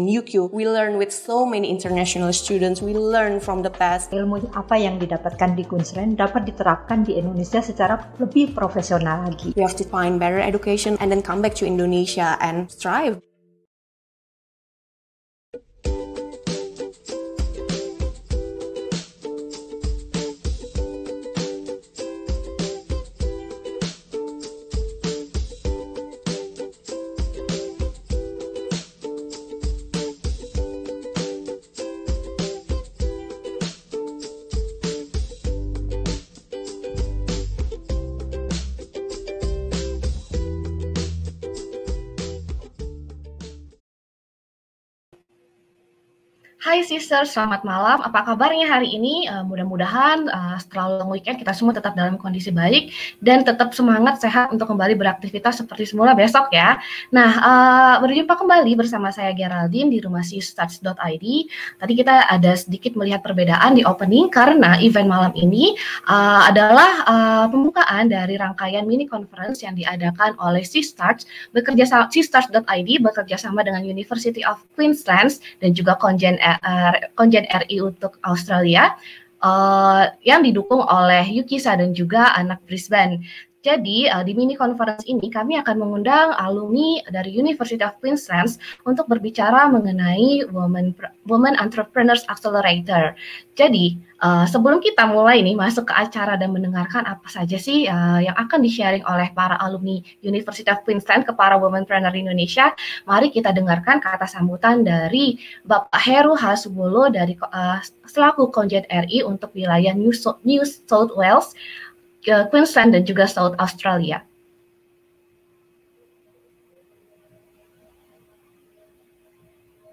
in UQ. We learn with so many international students. We learn from the past. Ilmu apa yang didapatkan di Queensland dapat diterapkan di Indonesia secara lebih profesional lagi. We have to find better education and then come back to Indonesia and strive. Hai sister, selamat malam. Apa kabarnya hari ini? Mudah-mudahan setelah long weekend kita semua tetap dalam kondisi baik dan tetap semangat, sehat untuk kembali beraktivitas seperti semula besok ya. Nah, berjumpa kembali bersama saya Geraldine di rumah sistarts.id. Tadi kita ada sedikit melihat perbedaan di opening karena event malam ini adalah pembukaan dari rangkaian mini conference yang diadakan oleh Sistarts sistarts.id bekerja sama dengan University of Queensland dan juga Konjen RI untuk Australia yang didukung oleh Yukisa dan juga anak Brisbane. Jadi di mini conference ini kami akan mengundang alumni dari University of Queensland untuk berbicara mengenai Women Entrepreneurs Accelerator. Jadi sebelum kita mulai nih masuk ke acara dan mendengarkan apa saja sih yang akan di-sharing oleh para alumni University of Queensland ke para womenpreneur Indonesia, mari kita dengarkan kata sambutan dari Bapak Heru Hasubolo dari selaku Konjen RI untuk wilayah New South Wales, Queensland dan juga South Australia.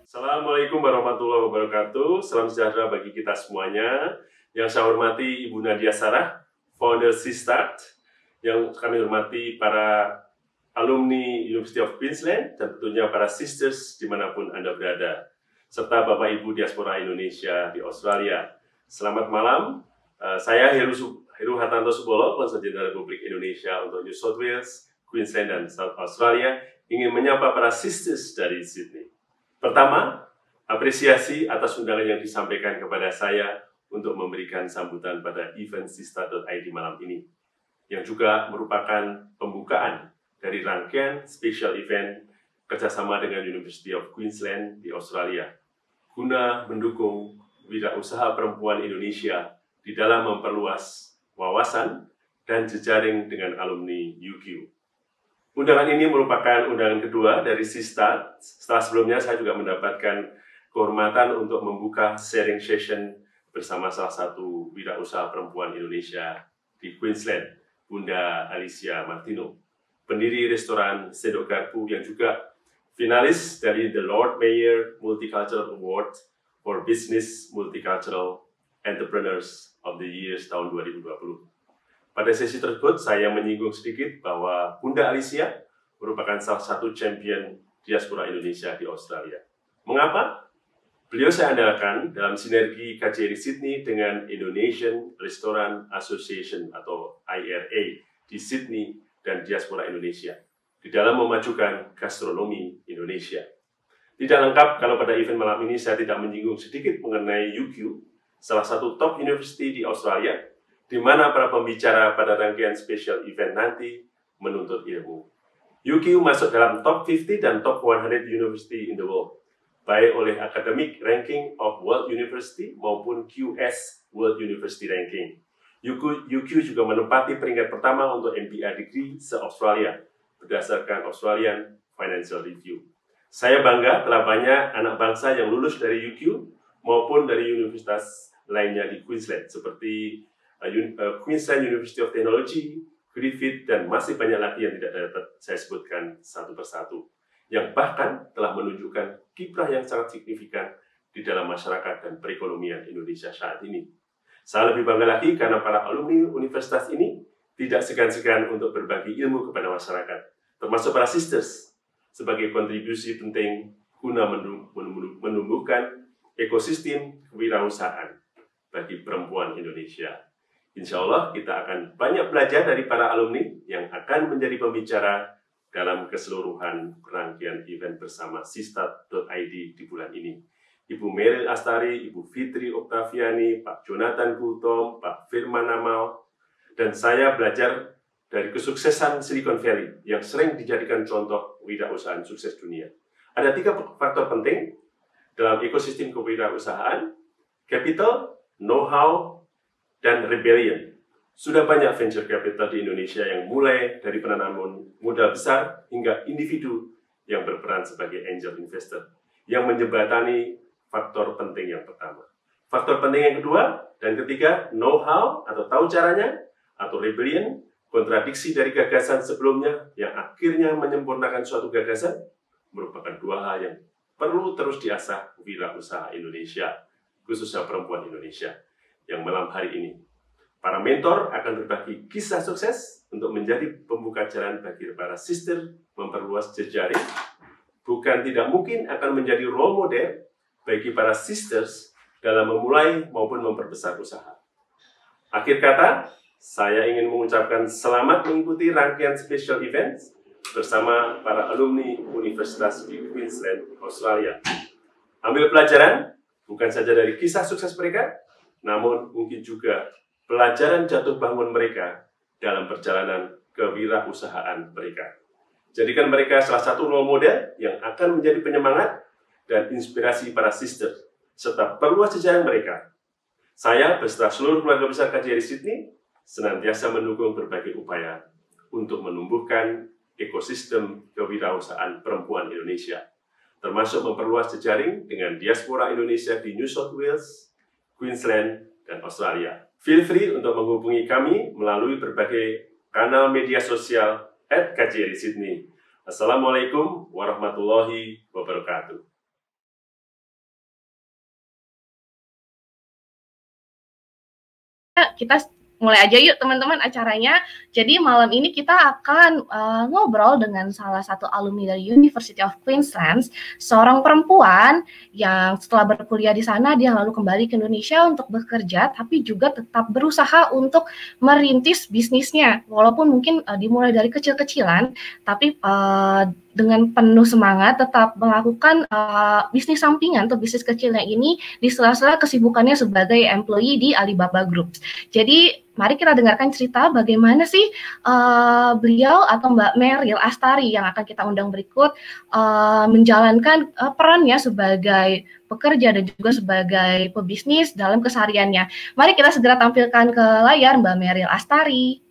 Assalamualaikum warahmatullahi wabarakatuh. Salam sejahtera bagi kita semuanya. Yang saya hormati Ibu Nadia Sarah, founder Sistart. Yang kami hormati para alumni University of Queensland dan tentunya para sisters dimanapun Anda berada. Serta Bapak Ibu diaspora Indonesia di Australia. Selamat malam. Saya Heru Hartanto Subolo, Konsul Jenderal Republik Indonesia untuk New South Wales, Queensland, dan South Australia, ingin menyapa para sisters dari Sydney. Pertama, apresiasi atas undangan yang disampaikan kepada saya untuk memberikan sambutan pada event Sistart.id malam ini, yang juga merupakan pembukaan dari rangkaian special event kerjasama dengan University of Queensland di Australia, guna mendukung wirausaha perempuan Indonesia di dalam memperluas wawasan dan jejaring dengan alumni UQ. Undangan ini merupakan undangan kedua dari Sistart. Setelah sebelumnya saya juga mendapatkan kehormatan untuk membuka sharing session bersama salah satu wirausaha perempuan Indonesia di Queensland, Bunda Alicia Martino, pendiri restoran Sendok Garpu yang juga finalis dari The Lord Mayor Multicultural Award for Business Multicultural Entrepreneurs of the Years tahun 2020. Pada sesi tersebut, saya menyinggung sedikit bahwa Bunda Alicia merupakan salah satu champion diaspora Indonesia di Australia. Mengapa? Beliau saya andalkan dalam sinergi KJRI Sydney dengan Indonesian Restaurant Association atau IRA di Sydney dan diaspora Indonesia di dalam memajukan gastronomi Indonesia. Tidak lengkap kalau pada event malam ini saya tidak menyinggung sedikit mengenai UQ, salah satu top university di Australia, di mana para pembicara pada rangkaian special event nanti menuntut ilmu. UQ masuk dalam top 50 dan top 100 university in the world, baik oleh Academic Ranking of World University maupun QS World University Ranking. UQ juga menempati peringkat pertama untuk MBA degree se-Australia, berdasarkan Australian Financial Review. Saya bangga telah banyak anak bangsa yang lulus dari UQ maupun dari universitas lainnya di Queensland, seperti Queensland University of Technology, Griffith, dan masih banyak lagi yang tidak dapat saya sebutkan satu persatu, yang bahkan telah menunjukkan kiprah yang sangat signifikan di dalam masyarakat dan perekonomian Indonesia saat ini. Saya lebih bangga lagi karena para alumni universitas ini tidak segan-segan untuk berbagi ilmu kepada masyarakat, termasuk para sisters, sebagai kontribusi penting guna menumbuhkan ekosistem kewirausahaan bagi perempuan Indonesia. Insya Allah kita akan banyak belajar dari para alumni yang akan menjadi pembicara dalam keseluruhan rangkaian event bersama sistart.id di bulan ini. Ibu Meryl Astari, Ibu Fitri Oktaviani, Pak Jonathan Gultom, Pak Firman Amal, dan saya belajar dari kesuksesan Silicon Valley yang sering dijadikan contoh wirausahaan sukses dunia. Ada 3 faktor penting dalam ekosistem kewirausahaan: capital, know-how, dan rebellion. Sudah banyak venture capital di Indonesia yang mulai dari penanaman modal besar hingga individu yang berperan sebagai angel investor yang menjembatani faktor penting yang pertama. Faktor penting yang kedua dan ketiga, know-how atau tahu caranya, atau rebellion, kontradiksi dari gagasan sebelumnya yang akhirnya menyempurnakan suatu gagasan, merupakan 2 hal yang perlu terus diasah wirausaha Indonesia, khususnya perempuan Indonesia, yang malam hari ini para mentor akan berbagi kisah sukses untuk menjadi pembuka jalan bagi para sister memperluas jejaring. Bukan tidak mungkin akan menjadi role model bagi para sisters dalam memulai maupun memperbesar usaha. Akhir kata, saya ingin mengucapkan selamat mengikuti rangkaian special events bersama para alumni Universitas di Queensland, Australia. Ambil pelajaran bukan saja dari kisah sukses mereka, namun mungkin juga pelajaran jatuh bangun mereka dalam perjalanan kewirausahaan mereka. Jadikan mereka salah satu role model yang akan menjadi penyemangat dan inspirasi para sister, serta perluas jejaring mereka. Saya beserta seluruh keluarga besar KJRI Sydney senantiasa mendukung berbagai upaya untuk menumbuhkan ekosistem kewirausahaan perempuan Indonesia, termasuk memperluas jejaring dengan diaspora Indonesia di New South Wales, Queensland, dan Australia. Feel free untuk menghubungi kami melalui berbagai kanal media sosial @KJRI Sydney. Assalamualaikum warahmatullahi wabarakatuh. Kita mulai aja yuk teman-teman acaranya. Jadi malam ini kita akan ngobrol dengan salah satu alumni dari University of Queensland, seorang perempuan yang setelah berkuliah di sana dia lalu kembali ke Indonesia untuk bekerja, tapi juga tetap berusaha untuk merintis bisnisnya. Walaupun mungkin dimulai dari kecil-kecilan, tapi dengan penuh semangat tetap melakukan bisnis sampingan atau bisnis kecilnya ini di sela-sela kesibukannya sebagai employee di Alibaba Group. Jadi mari kita dengarkan cerita bagaimana sih beliau atau Mbak Meryl Astari yang akan kita undang berikut menjalankan perannya sebagai pekerja dan juga sebagai pebisnis dalam kesehariannya. Mari kita segera tampilkan ke layar Mbak Meryl Astari.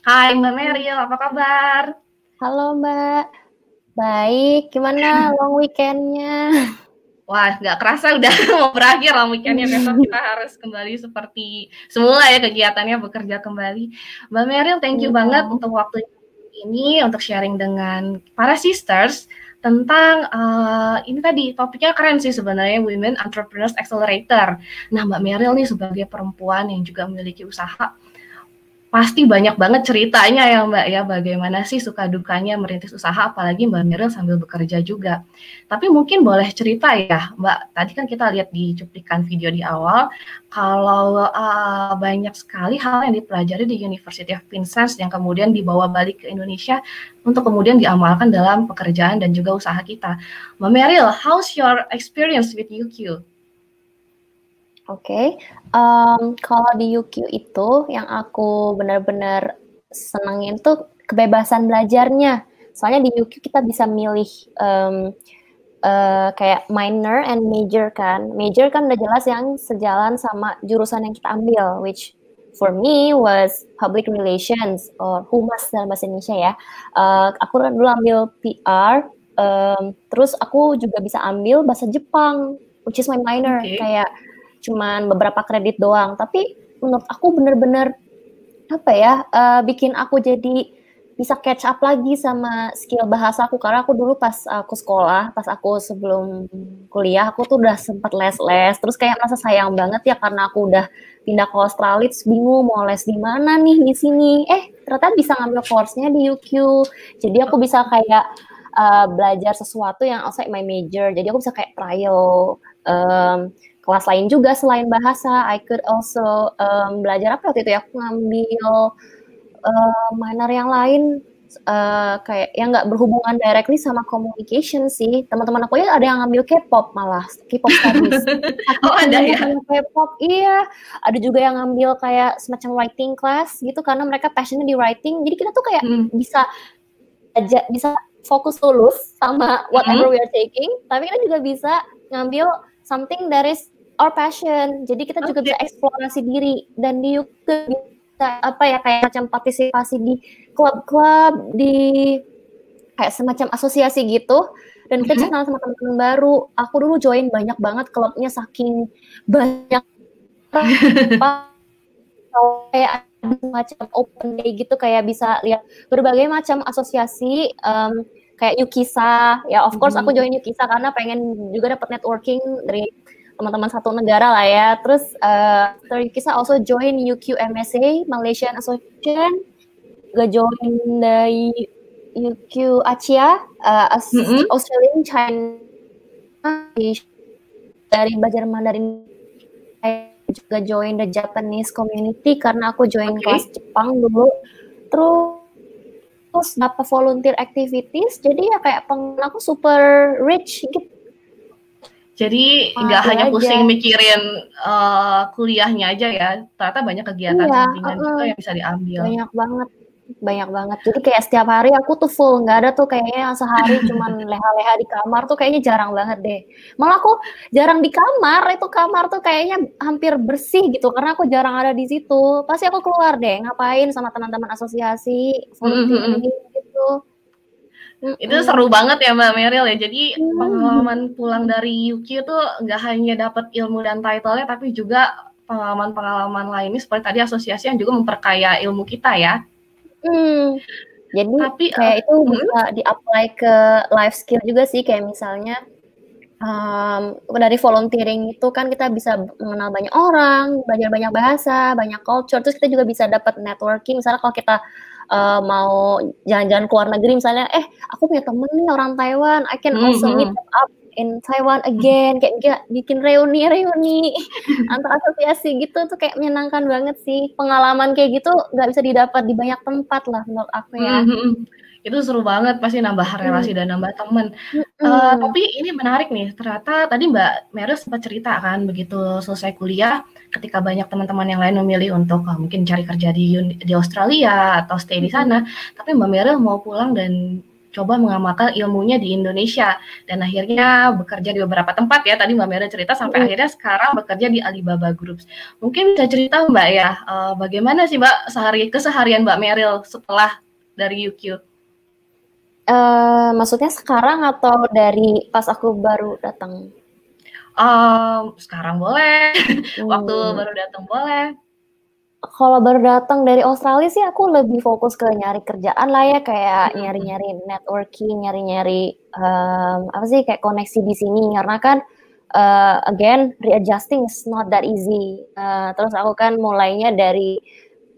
Hai Mbak Meryl, apa kabar? Halo Mbak, baik. Gimana long weekend-nya? Wah, nggak kerasa udah mau berakhir long weekend-nya. Besok kita harus kembali seperti semula ya kegiatannya, bekerja kembali. Mbak Meryl, thank you banget untuk waktu ini, untuk sharing dengan para sisters tentang ini tadi topiknya keren sih sebenarnya, Women Entrepreneurs Accelerator. Nah Mbak Meryl nih sebagai perempuan yang juga memiliki usaha, pasti banyak banget ceritanya ya Mbak ya, bagaimana sih suka dukanya merintis usaha, apalagi Mbak Meryl sambil bekerja juga. Tapi mungkin boleh cerita ya Mbak, tadi kan kita lihat di cuplikan video di awal, kalau banyak sekali hal yang dipelajari di University of Queensland yang kemudian dibawa balik ke Indonesia untuk kemudian diamalkan dalam pekerjaan dan juga usaha kita. Mbak Meryl, how's your experience with UQ? Oke, kalau di UQ itu yang aku benar-benar senangin tuh kebebasan belajarnya. Soalnya di UQ kita bisa milih kayak minor and major kan. Major kan udah jelas yang sejalan sama jurusan yang kita ambil, which for me was public relations or humas dalam bahasa Indonesia ya. Aku dulu ambil PR, terus aku juga bisa ambil bahasa Jepang, which is my minor, kayak cuman beberapa kredit doang, tapi menurut aku bener-bener apa ya, bikin aku jadi bisa catch up lagi sama skill bahasa aku, karena aku dulu pas aku sekolah, pas aku sebelum kuliah, aku tuh udah sempat les-les, terus kayak merasa sayang banget ya karena aku udah pindah ke Australia, terus bingung mau les di mana nih di sini, ternyata bisa ngambil course-nya di UQ, jadi aku bisa kayak belajar sesuatu yang outside my major, jadi aku bisa kayak trial kelas lain juga selain bahasa. I could also belajar apa waktu itu ya, aku ngambil minor yang lain kayak yang nggak berhubungan directly sama communication sih. Teman-teman aku ya ada yang ngambil K-pop malah, K-pop studies. Oh, ada ya? K-pop, iya. Ada juga yang ngambil kayak semacam writing class gitu karena mereka passionnya di writing. Jadi kita tuh kayak bisa fokus lulus sama whatever we are taking, tapi kita juga bisa ngambil something that is our passion. Jadi kita juga bisa eksplorasi diri dan di juga bisa kayak macam partisipasi di klub-klub, di kayak semacam asosiasi gitu, dan kita kenal sama teman-teman baru. Aku dulu join banyak banget klubnya saking banyak kayak ada semacam open day gitu, kayak bisa lihat berbagai macam asosiasi kayak Yukisa. Ya of course aku join Yukisa karena pengen juga dapat networking dari teman-teman satu negara lah ya. Terus after Yukisa also join UQ MSA Malaysian Association, juga join dari UQ Asia Australian China, dari belajar Mandarin. Juga join the Japanese community karena aku join kelas Jepang dulu. Terus dapat volunteer activities, jadi ya kayak pengalaman aku super rich gitu. Jadi nggak hanya pusing mikirin kuliahnya aja ya, ternyata banyak kegiatan sampingan juga yang bisa diambil. Banyak banget. Jadi kayak setiap hari aku tuh full, nggak ada tuh kayaknya sehari cuman leha-leha di kamar tuh kayaknya jarang banget deh. Malah aku jarang di kamar, itu kamar tuh kayaknya hampir bersih gitu karena aku jarang ada di situ. Pasti aku keluar deh, ngapain sama teman-teman asosiasi, volunteering gitu. Itu seru banget ya Mbak Meryl ya. Jadi pengalaman pulang dari UQ tuh nggak hanya dapat ilmu dan title-nya, tapi juga pengalaman-pengalaman lainnya seperti tadi asosiasi yang juga memperkaya ilmu kita ya. Jadi kayak itu bisa di-apply ke life skill juga sih, kayak misalnya dari volunteering itu kan kita bisa mengenal banyak orang, belajar banyak bahasa, banyak culture, terus kita juga bisa dapat networking. Misalnya kalau kita mau jalan-jalan ke luar negeri, misalnya aku punya temen nih orang Taiwan, I can also meet up in Taiwan again, kayak bikin reuni antar asosiasi gitu tuh kayak menyenangkan banget sih. Pengalaman kayak gitu nggak bisa didapat di banyak tempat lah menurut aku ya. Itu seru banget, pasti nambah relasi dan nambah teman. Tapi ini menarik nih, ternyata tadi Mbak Meryl sempat cerita kan, begitu selesai kuliah, ketika banyak teman-teman yang lain memilih untuk mungkin cari kerja di Australia atau stay di sana, tapi Mbak Meryl mau pulang dan coba mengamalkan ilmunya di Indonesia, dan akhirnya bekerja di beberapa tempat ya, tadi Mbak Meryl cerita, sampai akhirnya sekarang bekerja di Alibaba Groups. Mungkin bisa cerita Mbak ya, bagaimana sih Mbak keseharian Mbak Meryl setelah dari UQ? Maksudnya sekarang atau dari pas aku baru datang? Sekarang boleh, waktu baru datang boleh. Kalau baru datang dari Australia sih aku lebih fokus ke nyari kerjaan lah ya, kayak nyari-nyari networking, nyari-nyari kayak koneksi di sini, karena kan again readjusting is not that easy. Terus aku kan mulainya dari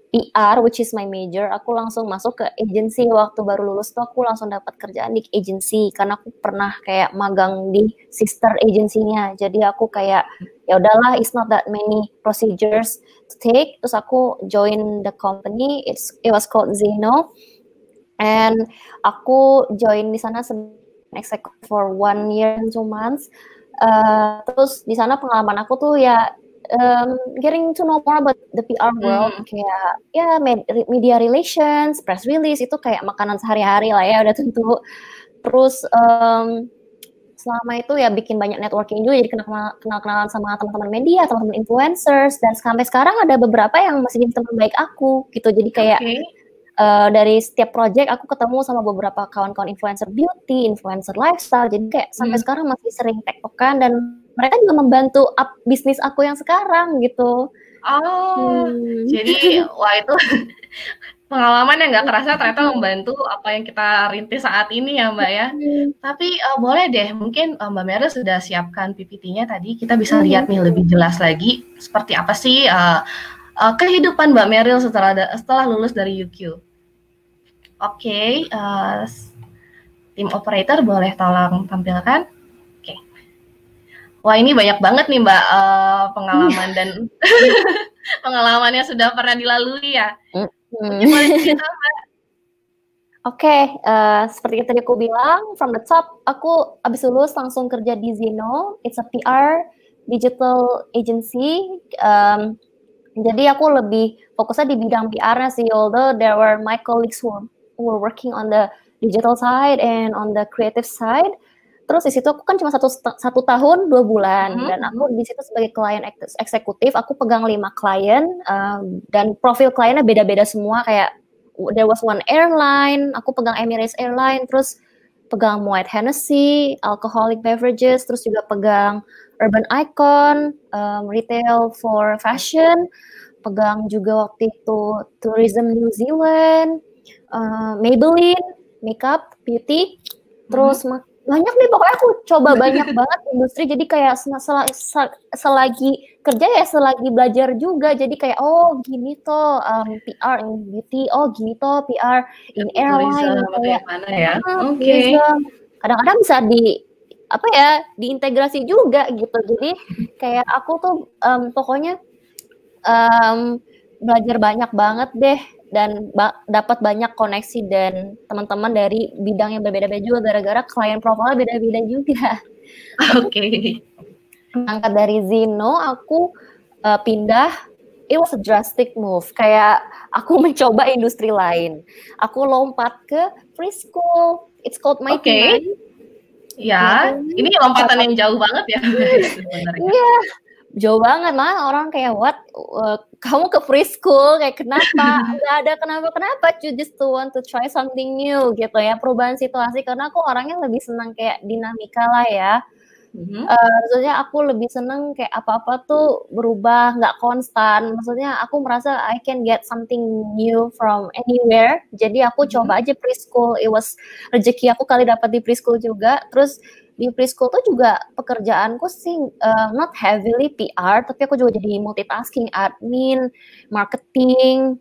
PR, which is my major, aku langsung masuk ke agency. Waktu baru lulus tuh aku langsung dapat kerjaan di agency karena aku pernah kayak magang di sister agency-nya. Jadi aku kayak ya udahlah, it's not that many procedures to take. Terus aku join the company, it was called Zeno, and aku join di sana executive for 1 year and 2 months. Terus di sana pengalaman aku tuh ya getting to know more about the PR world, kayak ya media relations, press release, itu kayak makanan sehari-hari lah ya udah tentu. Terus selama itu ya bikin banyak networking juga, jadi kenal-kenalan sama teman-teman media, teman-teman influencers, dan sampai sekarang ada beberapa yang masih jadi teman baik aku gitu. Jadi kayak dari setiap project aku ketemu sama beberapa kawan-kawan influencer beauty, influencer lifestyle, jadi kayak sampai sekarang masih sering tektokan, dan mereka juga membantu up bisnis aku yang sekarang gitu. Jadi wah itu pengalaman yang nggak kerasa ternyata membantu apa yang kita rintis saat ini ya Mbak ya. Tapi boleh deh, mungkin Mbak Meryl sudah siapkan PPT-nya tadi, kita bisa lihat nih lebih jelas lagi seperti apa sih kehidupan Mbak Meryl setelah lulus dari UQ. Oke, tim operator boleh tolong tampilkan. Wah, ini banyak banget nih Mbak pengalaman dan pengalamannya sudah pernah dilalui ya. Mungkin boleh cerita, Mbak. Oke, seperti yang tadi aku bilang, from the top, aku abis lulus langsung kerja di Zeno. It's a PR digital agency. Jadi aku lebih fokusnya di bidang PR-nya sih, although there were my colleagues who were working on the digital side and on the creative side. Terus di situ aku kan cuma satu tahun 2 bulan, dan aku di situ sebagai klien eksekutif, aku pegang 5 klien, dan profil kliennya beda-beda semua. Kayak there was one airline, aku pegang Emirates Airline, terus pegang Moet Hennessy, alcoholic beverages, terus juga pegang Urban Icon, retail for fashion, pegang juga waktu itu Tourism New Zealand, Maybelline, makeup, beauty, terus banyak nih, pokoknya aku coba banyak banget industri. Jadi kayak selagi kerja ya selagi belajar juga. Jadi kayak oh gini toh PR in beauty, oh gini toh PR in airline, kayak mana ya? Kadang-kadang bisa diintegrasi juga gitu. Jadi kayak aku tuh pokoknya belajar banyak banget deh, dan dapat banyak koneksi dan teman-teman dari bidang yang berbeda-beda juga, gara-gara klien profilnya beda-beda juga. Oke. Angkat dari Zeno, aku pindah. It was a drastic move. Kayak aku mencoba industri lain. Aku lompat ke preschool. It's called Mighty Nine. Ya, ini lompatan yang jauh banget ya. Iya, jauh banget mah. Orang kayak what? Kamu ke preschool kayak kenapa? Nggak ada kenapa? You just want to try something new gitu ya. Perubahan situasi, karena aku orangnya lebih senang kayak dinamika lah ya. Maksudnya aku lebih seneng kayak apa-apa tuh berubah, nggak konstan. Maksudnya aku merasa I can get something new from anywhere. Jadi aku coba aja preschool. It was rezeki aku kali dapat di preschool juga. Terus di preschool tuh juga pekerjaanku sih not heavily PR, tapi aku juga jadi multitasking, admin, marketing.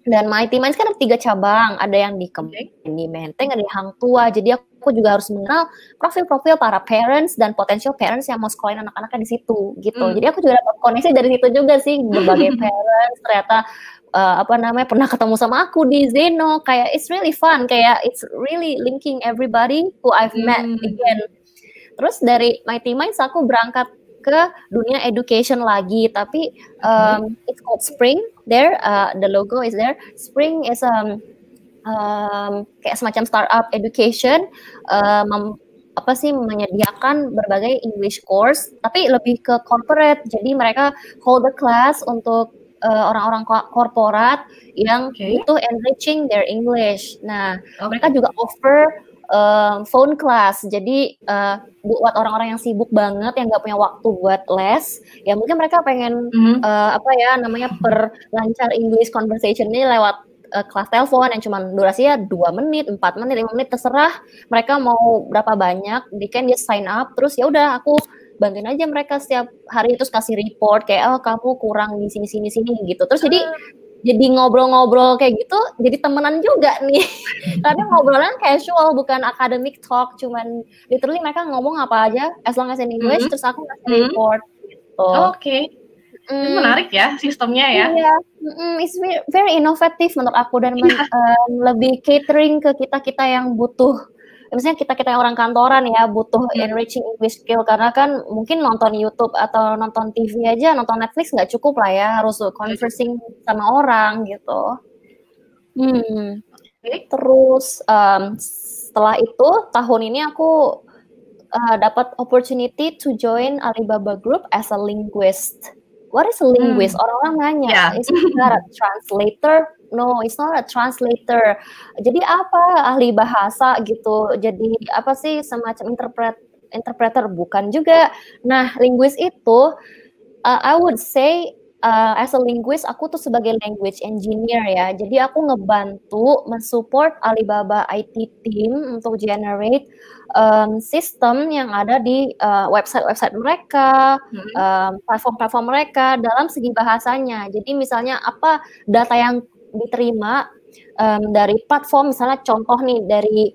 Dan Mighty Minds kan ada 3 cabang, ada yang di Menteng, ada di Hang Tua. Jadi aku juga harus mengenal profil-profil para parents dan potential parents yang mau sekolahin anak-anaknya di situ gitu. Jadi aku juga dapat koneksi dari situ juga sih, berbagai parents ternyata pernah ketemu sama aku di Zeno. Kayak it's really fun, kayak it's really linking everybody who I've met again. Terus dari Mighty Minds aku berangkat ke dunia education lagi, tapi it's called Spring. There, the logo is there. Spring is kayak semacam startup education, menyediakan berbagai English course, tapi lebih ke corporate. Jadi mereka hold the class untuk orang-orang korporat yang butuh enriching their English. Nah, mereka juga offer phone class. Jadi buat orang-orang yang sibuk banget, yang nggak punya waktu buat les, ya mungkin mereka pengen perlancar English conversation-nya lewat kelas telepon yang cuma durasinya 2 menit, 4 menit, 5 menit, terserah mereka mau berapa banyak. They can just sign up, terus ya udah aku bantuin aja mereka setiap hari, terus kasih report kayak oh kamu kurang di sini gitu. Terus jadi ngobrol-ngobrol kayak gitu, jadi temenan juga nih. Karena ngobrolnya casual, bukan academic talk, cuman literally mereka ngomong apa aja, as long as in English, terus aku ngasih report gitu. Itu menarik ya sistemnya ya. Iya, it's very innovative menurut aku, dan lebih catering ke kita yang butuh. Misalnya kita yang orang kantoran ya, butuh enriching English skill, karena kan mungkin nonton YouTube atau nonton TV aja, nonton Netflix nggak cukup lah ya, harus conversing sama orang gitu. Terus setelah itu tahun ini aku dapat opportunity to join Alibaba Group as a linguist. What is a linguist? Orang-orang nanya, is it not a translator? No, it's not a translator. Jadi apa? Ahli bahasa gitu. Jadi apa sih, semacam interpreter? Bukan juga. Nah, linguist itu, I would say as a linguist, aku tuh sebagai language engineer ya. Jadi aku ngebantu mensupport Alibaba IT team untuk generate sistem yang ada di website mereka, platform mereka dalam segi bahasanya. Jadi misalnya apa data yang diterima dari platform, misalnya contoh nih dari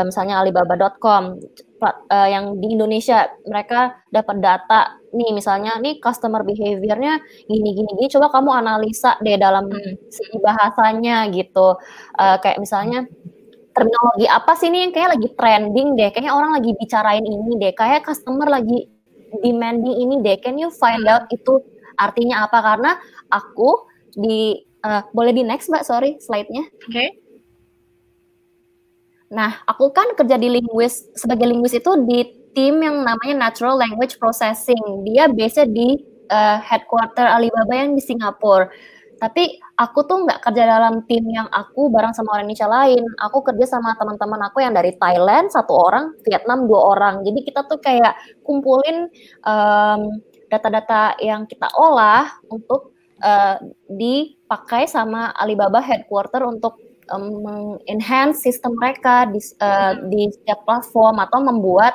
misalnya Alibaba.com yang di Indonesia, mereka dapat data nih misalnya nih customer behavior-nya gini, coba kamu analisa deh dalam segi bahasanya gitu. Kayak misalnya terminologi apa sih nih yang kayak lagi trending deh, kayaknya orang lagi bicarain ini deh, kayak customer lagi demanding ini deh, can you find out itu artinya apa? Karena aku boleh di next Mbak, sorry slide-nya. Oke. Nah, aku kan kerja di sebagai linguis itu di tim yang namanya Natural Language Processing. Dia base-nya di headquarter Alibaba yang di Singapura. Tapi aku tuh nggak kerja dalam tim yang aku bareng sama orang Indonesia lain. Aku kerja sama teman-teman aku yang dari Thailand 1 orang, Vietnam 2 orang. Jadi kita tuh kayak kumpulin data-data yang kita olah untuk dipakai sama Alibaba headquarter untuk enhance sistem mereka di setiap platform atau membuat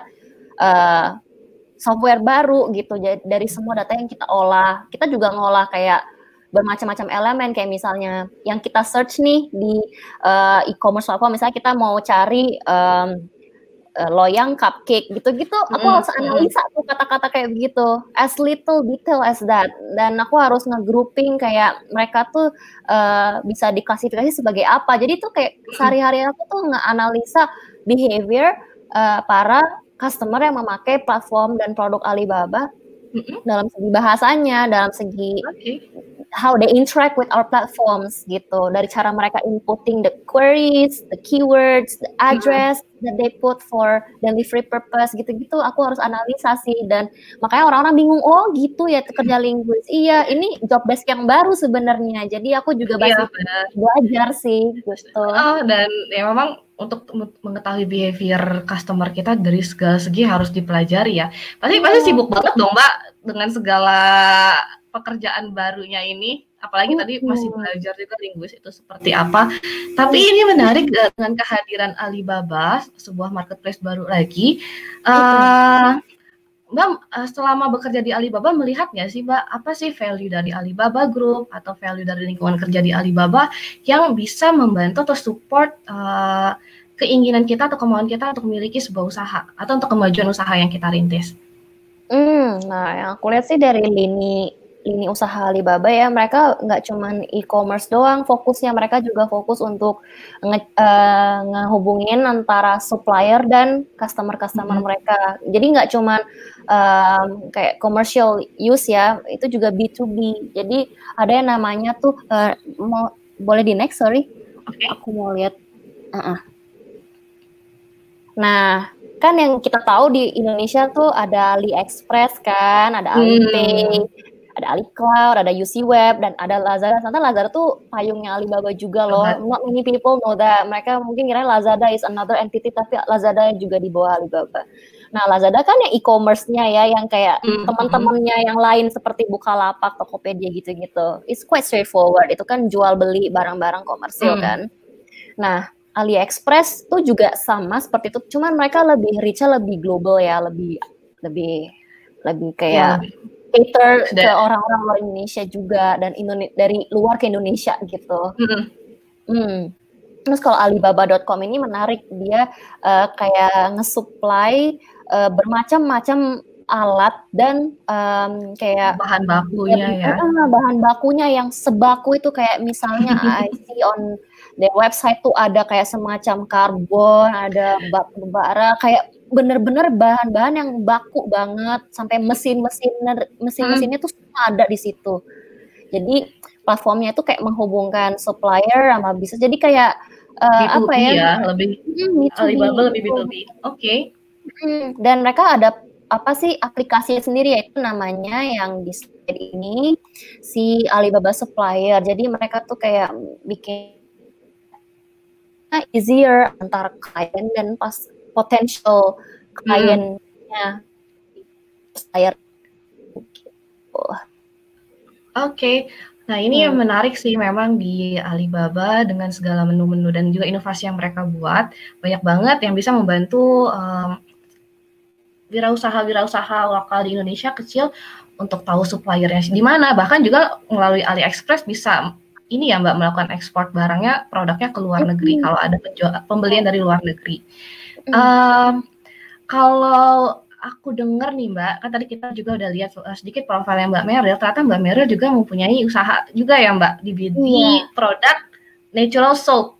software baru gitu dari semua data yang kita olah. Kita juga ngolah kayak bermacam-macam elemen kayak misalnya yang kita search nih di e-commerce platform, misalnya kita mau cari loyang cupcake gitu-gitu, aku harus analisa tuh kata-kata kayak begitu, as little detail as that, dan aku harus nge-grouping kayak mereka tuh bisa diklasifikasi sebagai apa. Jadi tuh kayak sehari-hari aku tuh nge-analisa behavior para customer yang memakai platform dan produk Alibaba dalam segi bahasanya, dalam segi how they interact with our platforms gitu, dari cara mereka inputting the queries, the keywords, the address that they put for delivery purpose gitu-gitu, aku harus analisa sih. Dan makanya orang-orang bingung, oh gitu ya kerja linguis. Iya, ini job desk yang baru sebenarnya, jadi aku juga masih belajar sih gitu. Dan ya memang untuk mengetahui behavior customer kita dari segala segi harus dipelajari ya. Pasti sibuk banget dong Mbak dengan segala pekerjaan barunya ini, apalagi tadi masih belajar juga linguis itu seperti apa. Tapi ini menarik dengan kehadiran Alibaba, sebuah marketplace baru lagi. Mbak, selama bekerja di Alibaba melihat nggak sih Mbak, apa sih value dari Alibaba Group atau value dari lingkungan kerja di Alibaba yang bisa membantu atau support keinginan kita atau kemauan kita untuk memiliki sebuah usaha atau untuk kemajuan usaha yang kita rintis? Nah, yang aku lihat sih dari lini usaha Alibaba ya, mereka nggak cuman e-commerce doang fokusnya, mereka juga fokus untuk ngehubungin antara supplier dan customer mereka. Jadi nggak cuman kayak commercial use ya, itu juga B2B. Jadi ada yang namanya tuh, boleh di next, sorry. Aku mau lihat. Nah, kan yang kita tahu di Indonesia tuh ada AliExpress kan, ada Alipay, ada AliCloud, ada UC Web, dan ada Lazada. Ternyata Lazada tuh payungnya Alibaba juga loh. Not many people know that. Mereka mungkin kira Lazada is another entity, tapi Lazada juga di bawah Alibaba. Nah, Lazada kan yang e-commerce-nya ya, yang kayak teman-temannya yang lain seperti Bukalapak, Tokopedia gitu-gitu. It's quite straightforward. Itu kan jual beli barang-barang komersil kan. Nah, AliExpress tuh juga sama seperti itu, cuman mereka lebih reach-nya lebih global ya, lebih kayak cater ke orang-orang luar Indonesia juga, dan dari luar ke Indonesia gitu. Terus kalau Alibaba.com ini menarik, dia kayak nge-supply bermacam-macam alat dan kayak bahan bakunya ya. Bahan bakunya yang sebaku itu, kayak misalnya I see on the website tuh ada kayak semacam karbon, ada batu bara, kayak bener-bener bahan-bahan yang baku banget, sampai mesin-mesinnya tuh semua ada di situ. Jadi platformnya itu kayak menghubungkan supplier sama bisnis. Jadi kayak B2B lebih Alibaba lebih B2B. Dan mereka ada aplikasi sendiri, yaitu namanya yang di slide ini si Alibaba Supplier. Jadi mereka tuh kayak bikin easier antara klien dan potential kliennya. Nah ini yang menarik sih memang di Alibaba dengan segala menu-menu dan juga inovasi yang mereka buat, banyak banget yang bisa membantu wirausaha lokal di Indonesia kecil untuk tahu suppliernya di mana. Bahkan juga melalui AliExpress bisa ini ya Mbak, melakukan ekspor barangnya, produknya ke luar negeri kalau ada pembelian dari luar negeri. Kalau aku dengar nih Mbak, kan tadi kita juga udah lihat sedikit profilnya Mbak Meryl, ternyata Mbak Meryl juga mempunyai usaha juga ya Mbak di produk natural soap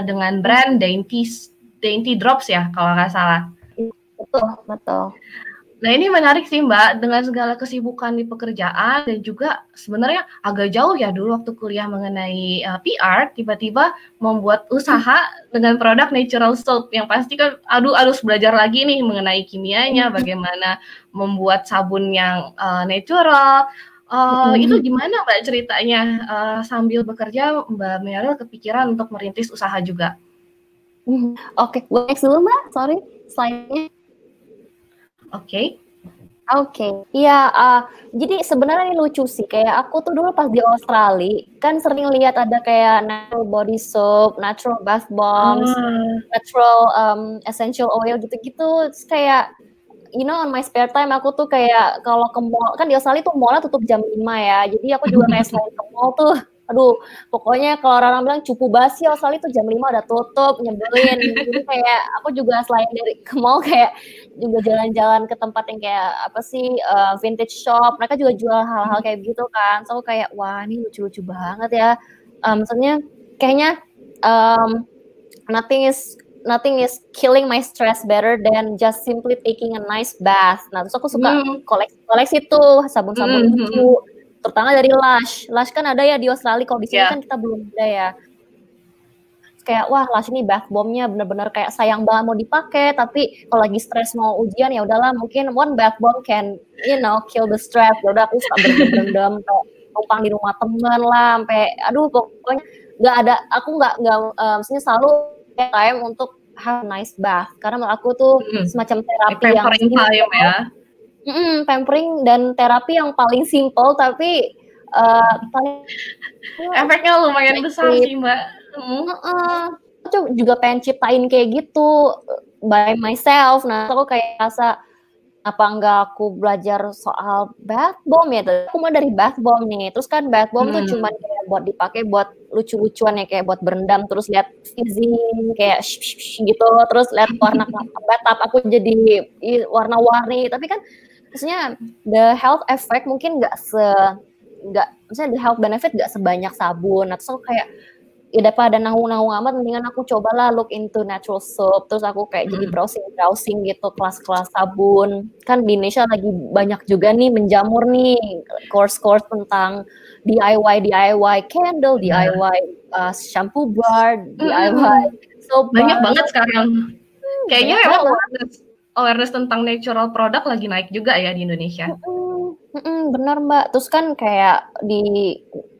dengan brand Dainty Drops ya kalau nggak salah. Betul. Nah ini menarik sih Mbak, dengan segala kesibukan di pekerjaan dan juga sebenarnya agak jauh ya dulu waktu kuliah mengenai PR, tiba-tiba membuat usaha dengan produk natural soap yang pasti kan harus belajar lagi nih mengenai kimianya, bagaimana membuat sabun yang natural. Itu gimana Mbak ceritanya sambil bekerja Mbak Meryl kepikiran untuk merintis usaha juga? Oke, gue next dulu Mbak, sorry, slide-nya. Oke. Iya, jadi sebenarnya ini lucu sih, kayak aku tuh dulu pas di Australia, kan sering lihat ada kayak natural body soap, natural bath bombs, natural essential oil gitu-gitu, terus kayak, on my spare time aku tuh kayak kalau ke mall, kan di Australia tuh mallnya tutup jam 5 ya, jadi aku juga kayak selain ke mall tuh, pokoknya kalau orang bilang cupu basi Australia tuh jam 5 udah tutup, nyebelin. Jadi kayak aku juga selain dari ke mall kayak juga jalan-jalan ke tempat yang kayak vintage shop. Mereka juga jual hal-hal kayak gitu kan. So kayak wah ini lucu-lucu banget ya. Maksudnya kayaknya nothing is killing my stress better than just simply taking a nice bath. Nah, terus aku suka koleksi tuh sabun-sabun lucu. Terutama dari Lush. Lush kan ada ya di Australia, kalau di sini kan kita belum ada ya. Kayak wah Lush ini bath bomb-nya bener-bener kayak sayang banget mau dipakai, tapi kalau lagi stres mau ujian ya udahlah mungkin one bath bomb can kill the stress. Ya udah aku suka berendam kayak numpang di rumah teman lah sampai pokoknya aku maksudnya selalu time untuk have a nice bath karena menurut aku tuh semacam terapi yang time ya. Pampering dan terapi yang paling simple tapi paling efeknya lumayan besar sih Mbak. Aku juga pengen ciptain kayak gitu by myself. Nah aku kayak rasa apa enggak aku belajar soal bath bomb ya. Aku mau dari bath bomb nih. Terus kan bath bomb tuh cuma kayak buat dipakai buat lucu-lucuan ya, kayak buat berendam terus lihat fizzing kayak gitu. Terus lihat warna bathtub aku jadi warna-warni. Tapi kan maksudnya the health effect mungkin maksudnya the health benefit nggak sebanyak sabun. Nah, terus aku kayak ya daripada nanggung amat, mendingan aku cobalah look into natural soap. Terus aku kayak jadi browsing gitu kelas-kelas sabun. Kan di Indonesia lagi banyak juga nih menjamur nih course tentang DIY candle, DIY shampoo bar, DIY soap banyak bar. Banget sekarang. Kayaknya memang awareness tentang natural product lagi naik juga ya di Indonesia. Benar Mbak. Terus kan kayak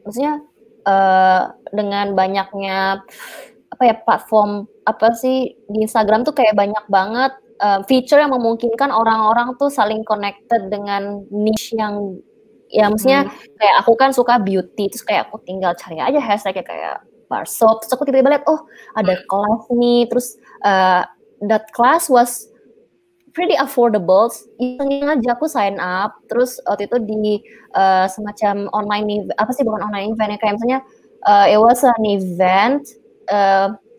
maksudnya dengan banyaknya platform di Instagram tuh kayak banyak banget feature yang memungkinkan orang-orang tuh saling connected dengan niche yang ya maksudnya kayak aku kan suka beauty, terus kayak aku tinggal cari aja hashtag kayak bar soap, terus aku tiba-tiba lihat ada kelas nih, terus that class was pretty affordable, iseng aja aku sign up, terus waktu itu di semacam online bukan online event ya, kayak misalnya it was an event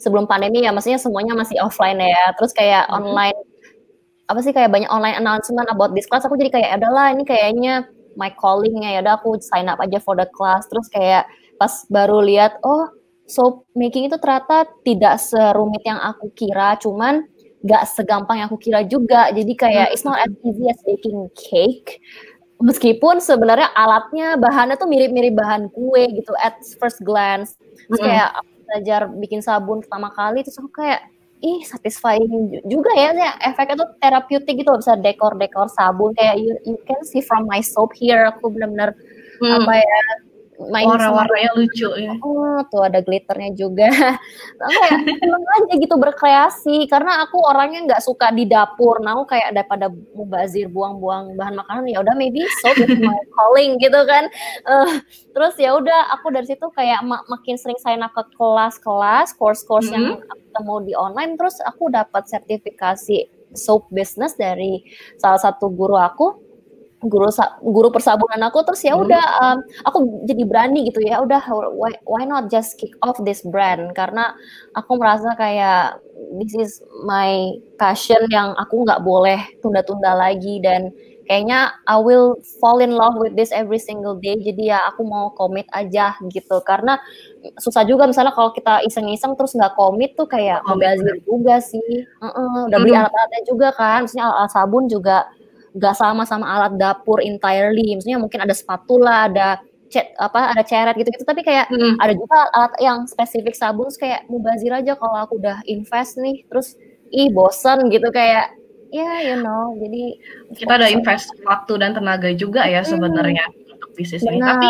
sebelum pandemi ya, maksudnya semuanya masih offline ya, terus kayak online kayak banyak online announcement about this class, aku jadi kayak adalah ini kayaknya my calling ya udah aku sign up aja for the class, terus kayak pas baru lihat soap making itu ternyata tidak serumit yang aku kira, cuman gak segampang yang aku kira juga. Jadi kayak it's not as easy as baking cake. Meskipun sebenarnya alatnya, bahannya tuh mirip-mirip bahan kue gitu at first glance. Terus kayak aku belajar bikin sabun pertama kali, terus aku kayak satisfying juga ya. Efeknya tuh terapeutik gitu, bisa dekor-dekor sabun. Kayak you can see from my soap here, aku benar-benar warna-warnanya lucu ya. Tuh ada glitternya juga. Kayak seneng aja gitu berkreasi, karena aku orangnya nggak suka di dapur. Nah, aku kayak daripada mubazir buang-buang bahan makanan, ya udah maybe soap is my calling gitu kan. Terus ya udah aku dari situ kayak makin sering sign up ke kelas-kelas, course yang aku ketemu di online. Terus aku dapat sertifikasi soap business dari salah satu guru aku. guru persabunan aku, terus ya udah aku jadi berani gitu ya, udah why not just kick off this brand, karena aku merasa kayak this is my passion yang aku nggak boleh tunda-tunda lagi, dan kayaknya I will fall in love with this every single day. Jadi ya aku mau komit aja gitu, karena susah juga misalnya kalau kita iseng-iseng terus nggak komit tuh kayak membazir juga sih. Udah beli alat-alatnya juga kan, maksudnya alat sabun juga nggak sama alat dapur entirely. Maksudnya mungkin ada spatula, ada ada ceret gitu-gitu, tapi kayak ada juga alat yang spesifik sabun, kayak mubazir aja kalau aku udah invest nih, terus bosen gitu kayak you know, jadi kita udah invest waktu dan tenaga juga ya sebenarnya untuk bisnis ini. Tapi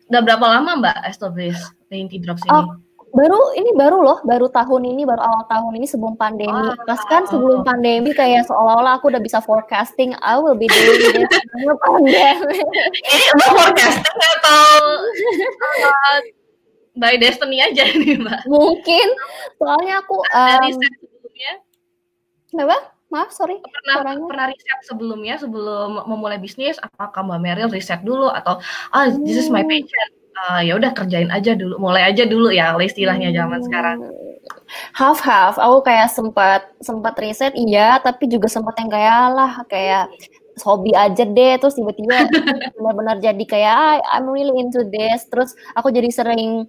udah berapa lama Mbak establish Dainty Drops ini? Baru tahun ini, baru awal tahun ini sebelum pandemi. Pas kan sebelum pandemi kayak seolah-olah aku udah bisa forecasting, I will be doing this sebelum pandemi. Ini Mbak forecasting atau by destiny aja nih Mbak? Mungkin, soalnya aku riset sebelumnya. Kenapa? Maaf, sorry. Pernah riset sebelumnya sebelum memulai bisnis? Apakah Mbak Meryl riset dulu atau this is my passion? Ya udah kerjain aja dulu, mulai aja dulu ya, istilahnya zaman sekarang. Half. Aku kayak sempat riset iya, tapi juga sempat yang kayak hobi aja deh, terus tiba-tiba benar-benar jadi kayak I'm really into this. Terus aku jadi sering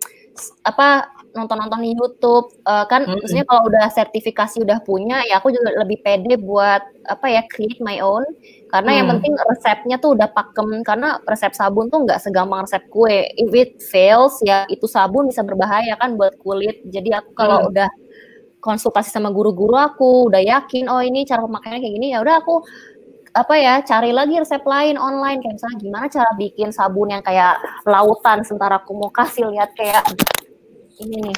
nonton di YouTube kan, maksudnya kalau udah sertifikasi udah punya ya aku juga lebih pede buat create my own, karena yang penting resepnya tuh udah pakem, karena resep sabun tuh nggak segampang resep kue. If it fails ya itu sabun bisa berbahaya kan buat kulit. Jadi aku kalau udah konsultasi sama guru-guru aku udah yakin ini cara pemakaiannya kayak gini, ya udah aku cari lagi resep lain online, kayak misalnya gimana cara bikin sabun yang kayak lautan. Sementara aku mau kasih lihat kayak ini nih,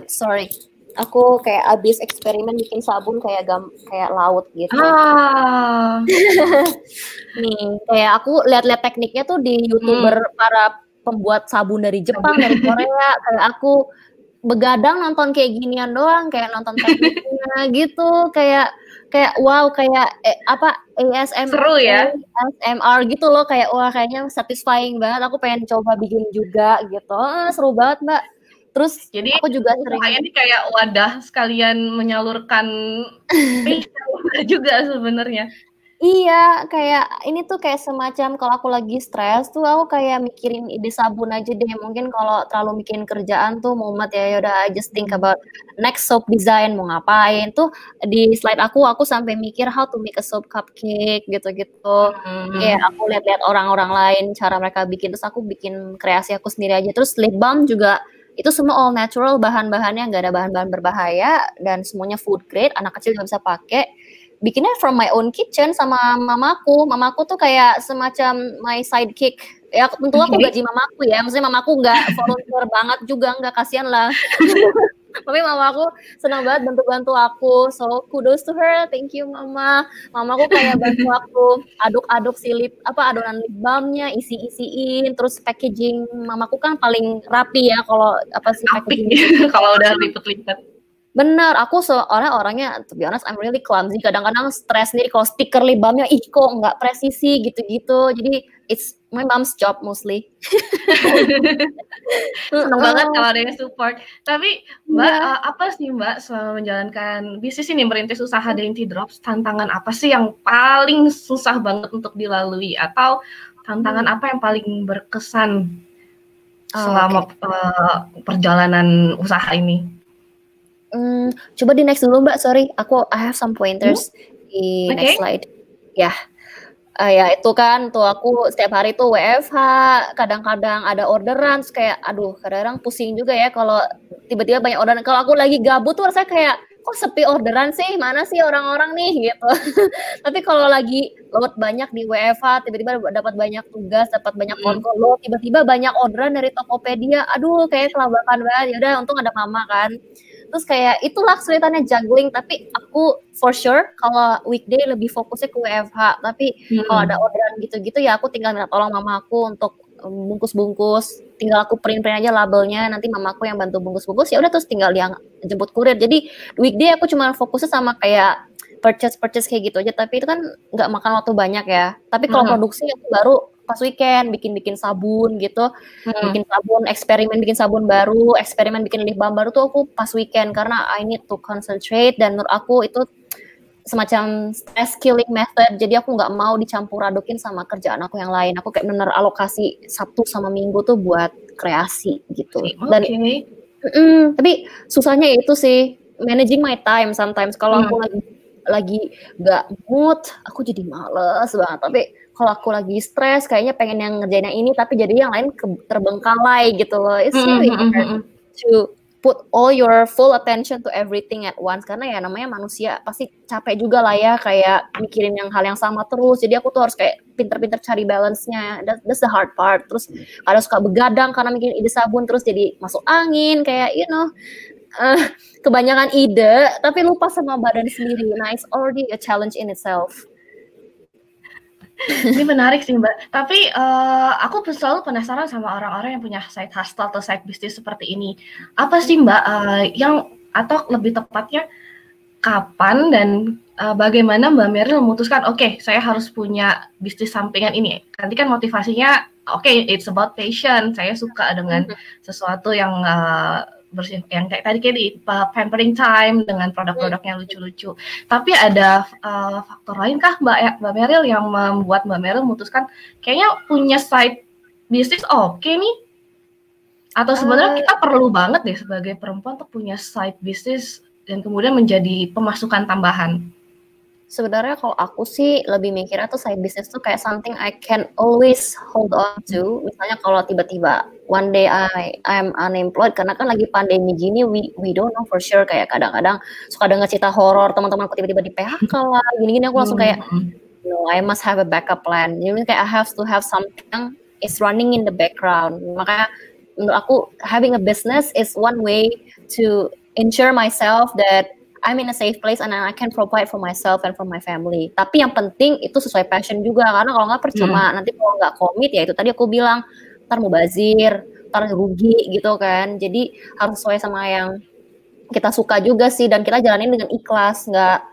sorry, aku kayak abis eksperimen bikin sabun kayak laut gitu. Nih, kayak aku lihat-lihat tekniknya tuh di YouTuber para pembuat sabun dari Jepang, dari Korea. Kayak aku begadang nonton kayak ginian doang, kayak nonton tekniknya gitu, kayak wow, kayak ASMR, seru ya, ASMR gitu loh, kayak wah kayaknya satisfying banget, aku pengen coba bikin juga gitu. Seru banget Mbak. Terus jadi aku juga sering ini kayak wadah sekalian menyalurkan juga sebenarnya. Iya, kayak ini tuh kayak semacam kalau aku lagi stres tuh aku kayak mikirin ide sabun aja deh. Mungkin kalau terlalu mikirin kerjaan tuh mumet ya udah I just think about next soap design mau ngapain. Tuh di slide aku sampai mikir how to make a soap cupcake gitu-gitu. Ya aku lihat-lihat orang-orang lain cara mereka bikin, terus aku bikin kreasi aku sendiri aja. Terus lip balm juga itu semua all natural, bahan-bahannya nggak ada bahan-bahan berbahaya dan semuanya food grade, anak kecil juga bisa pakai. Bikinnya from my own kitchen sama mamaku. Mamaku tuh kayak semacam my sidekick. Ya tentu aku gaji mamaku ya. Maksudnya mamaku nggak volunteer banget juga, nggak, kasihan lah. Tapi mamaku senang banget bantu aku. So kudos to her. Thank you mama. Mamaku kayak bantu aku aduk-aduk adonan lip balmnya, isi-isiin, terus packaging. Mamaku kan paling rapi ya kalau packaging. Kalau udah lipet-lipet. Bener, aku orangnya, to be honest, I'm really clumsy. Kadang-kadang stres sendiri kalau stiker lip balmnya, kok nggak presisi gitu-gitu. Jadi it's my mom's job mostly. Seneng banget kalau ada yang support. Tapi Mbak, apa sih Mbak selama menjalankan bisnis ini, merintis usaha Dainty Drops, tantangan apa sih yang paling susah banget untuk dilalui? Atau tantangan apa yang paling berkesan selama perjalanan usaha ini? Coba di next dulu Mbak, sorry, I have some pointers di next slide. Ya, ya itu kan tuh aku setiap hari tuh WFH, kadang-kadang ada orderan, kayak kadang-kadang pusing juga ya kalau tiba-tiba banyak orderan. Kalau aku lagi gabut tuh rasanya kayak kok sepi orderan sih, mana sih orang-orang nih gitu. Tapi kalau lagi load banyak di WFH, tiba-tiba dapat banyak tugas, dapat banyak load, tiba-tiba banyak orderan dari Tokopedia, kayak kelabakan banget. Ya udah, untung ada mama kan. Terus kayak itulah kesulitannya juggling, tapi aku for sure kalau weekday lebih fokusnya ke WFH, tapi kalau ada orderan gitu-gitu ya aku tinggal minta tolong mama aku untuk bungkus-bungkus, tinggal aku print aja labelnya, nanti mamaku yang bantu bungkus-bungkus, ya udah terus tinggal dia jemput kurir. Jadi weekday aku cuma fokusnya sama kayak purchase kayak gitu aja, tapi itu kan nggak makan waktu banyak ya. Tapi kalau produksi itu baru pas weekend bikin sabun gitu, bikin sabun, eksperimen bikin sabun baru, eksperimen bikin lip balm baru tuh aku pas weekend karena I need to concentrate, dan menurut aku itu semacam stress killing method. Jadi aku nggak mau dicampur adukin sama kerjaan aku yang lain. Aku kayak bener alokasi Sabtu sama Minggu tuh buat kreasi gitu. Dan tapi susahnya itu sih managing my time sometimes. Kalau aku lagi nggak mood, aku jadi males banget. Tapi kalau aku lagi stres, kayaknya pengen yang ngerjain yang ini, tapi jadi yang lain terbengkalai gitu loh. It's really hard to put all your full attention to everything at once, karena ya namanya manusia pasti capek juga lah ya, kayak mikirin yang hal yang sama terus. Jadi aku tuh harus kayak pinter-pinter cari balance-nya. That's the hard part. Terus kadang suka begadang karena mikirin ide sabun, terus jadi masuk angin kayak kebanyakan ide tapi lupa sama badan sendiri. Nah, it's already a challenge in itself. Ini menarik sih Mbak, tapi aku selalu penasaran sama orang-orang yang punya side hustle atau side bisnis seperti ini. Apa sih Mbak atau lebih tepatnya kapan dan bagaimana Mbak Meryl memutuskan, oke, saya harus punya bisnis sampingan ini. Nanti kan motivasinya, oke, it's about passion, saya suka dengan sesuatu yang yang kayak tadi di pampering time dengan produk-produk yang lucu-lucu. Tapi ada faktor lain kah Mbak Meryl yang membuat Mbak Meryl memutuskan kayaknya punya side bisnis oke nih? Atau sebenarnya kita perlu banget deh sebagai perempuan untuk punya side bisnis dan kemudian menjadi pemasukan tambahan? Sebenarnya kalau aku sih lebih mikirnya tuh side business tuh kayak something I can always hold on to. Misalnya kalau tiba-tiba one day I'm unemployed karena kan lagi pandemi gini, we don't know for sure. Kayak kadang-kadang suka dengar cerita horor teman-temanku tiba-tiba di PHK lah, gini-gini, aku langsung kayak no, I must have a backup plan. Jadi kayak I have to have something is running in the background. Makanya menurut aku having a business is one way to ensure myself that I'm in a safe place and I can provide for myself and for my family. Tapi yang penting itu sesuai passion juga, karena kalau nggak percuma. Nanti kalau nggak komit, ya itu tadi aku bilang, ntar mubazir, ntar rugi gitu kan. Jadi harus sesuai sama yang kita suka juga sih, dan kita jalanin dengan ikhlas, nggak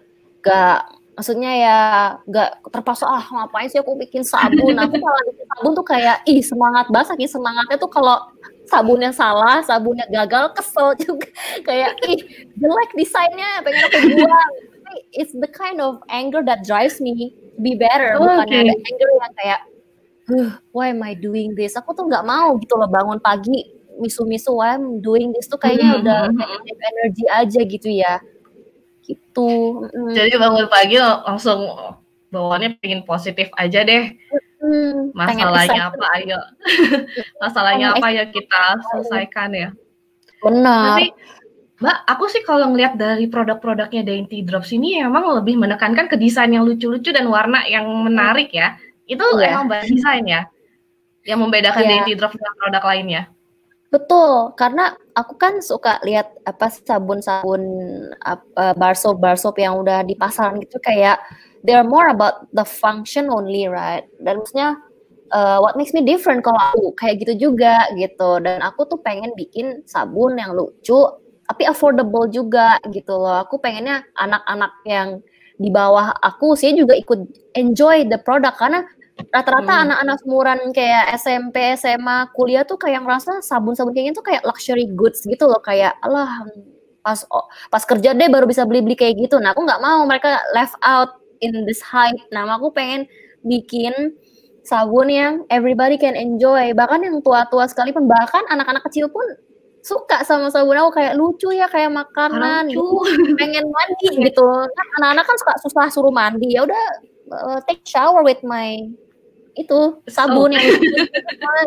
maksudnya ya nggak terpaksa ngapain sih aku bikin sabun. Aku kalau bikin sabun tuh kayak semangat banget, saking semangatnya tuh kalau sabunnya salah, sabunnya gagal, kesel juga. Kayak jelek desainnya, pengen aku buang. It's the kind of anger that drives me to be better. Bukannya ada anger yang kayak why am I doing this? Aku tuh nggak mau gitu loh bangun pagi misu-misu why I'm doing this tuh kayaknya udah negative energy aja gitu ya. Gitu. Jadi bangun pagi langsung bawaannya pengen positif aja deh. Masalahnya apa ayo masalahnya apa ya kita selesaikan ya. Benar. Tapi Mbak, aku sih kalau ngelihat dari produk-produknya Dainty Drops ini emang lebih menekankan ke desain yang lucu-lucu dan warna yang menarik ya. Itu emang Mbak desain ya yang membedakan Dainty Drops dengan produk lainnya. Betul, karena aku kan suka lihat sabun-sabun bar soap yang udah di pasaran gitu, kayak they're more about the function only, right? Dan maksudnya what makes me different kalau aku kayak gitu juga gitu. Dan aku tuh pengen bikin sabun yang lucu tapi affordable juga gitu loh. Aku pengennya anak-anak yang di bawah aku sih juga ikut enjoy the product, karena rata-rata anak-anak seumuran kayak SMP, SMA, kuliah tuh kayak ngerasa sabun-sabun kayak gitu tuh kayak luxury goods gitu loh, kayak alah pas kerja deh baru bisa beli-beli kayak gitu. Nah, aku nggak mau mereka left out in this hype. Nah, aku pengen bikin sabun yang everybody can enjoy, bahkan yang tua-tua sekalipun, bahkan anak-anak kecil pun suka sama sabun aku, kayak lucu ya, kayak makanan gitu. Pengen mandi gitu kan, anak-anak kan susah suruh mandi, ya udah take shower with my itu sabun yang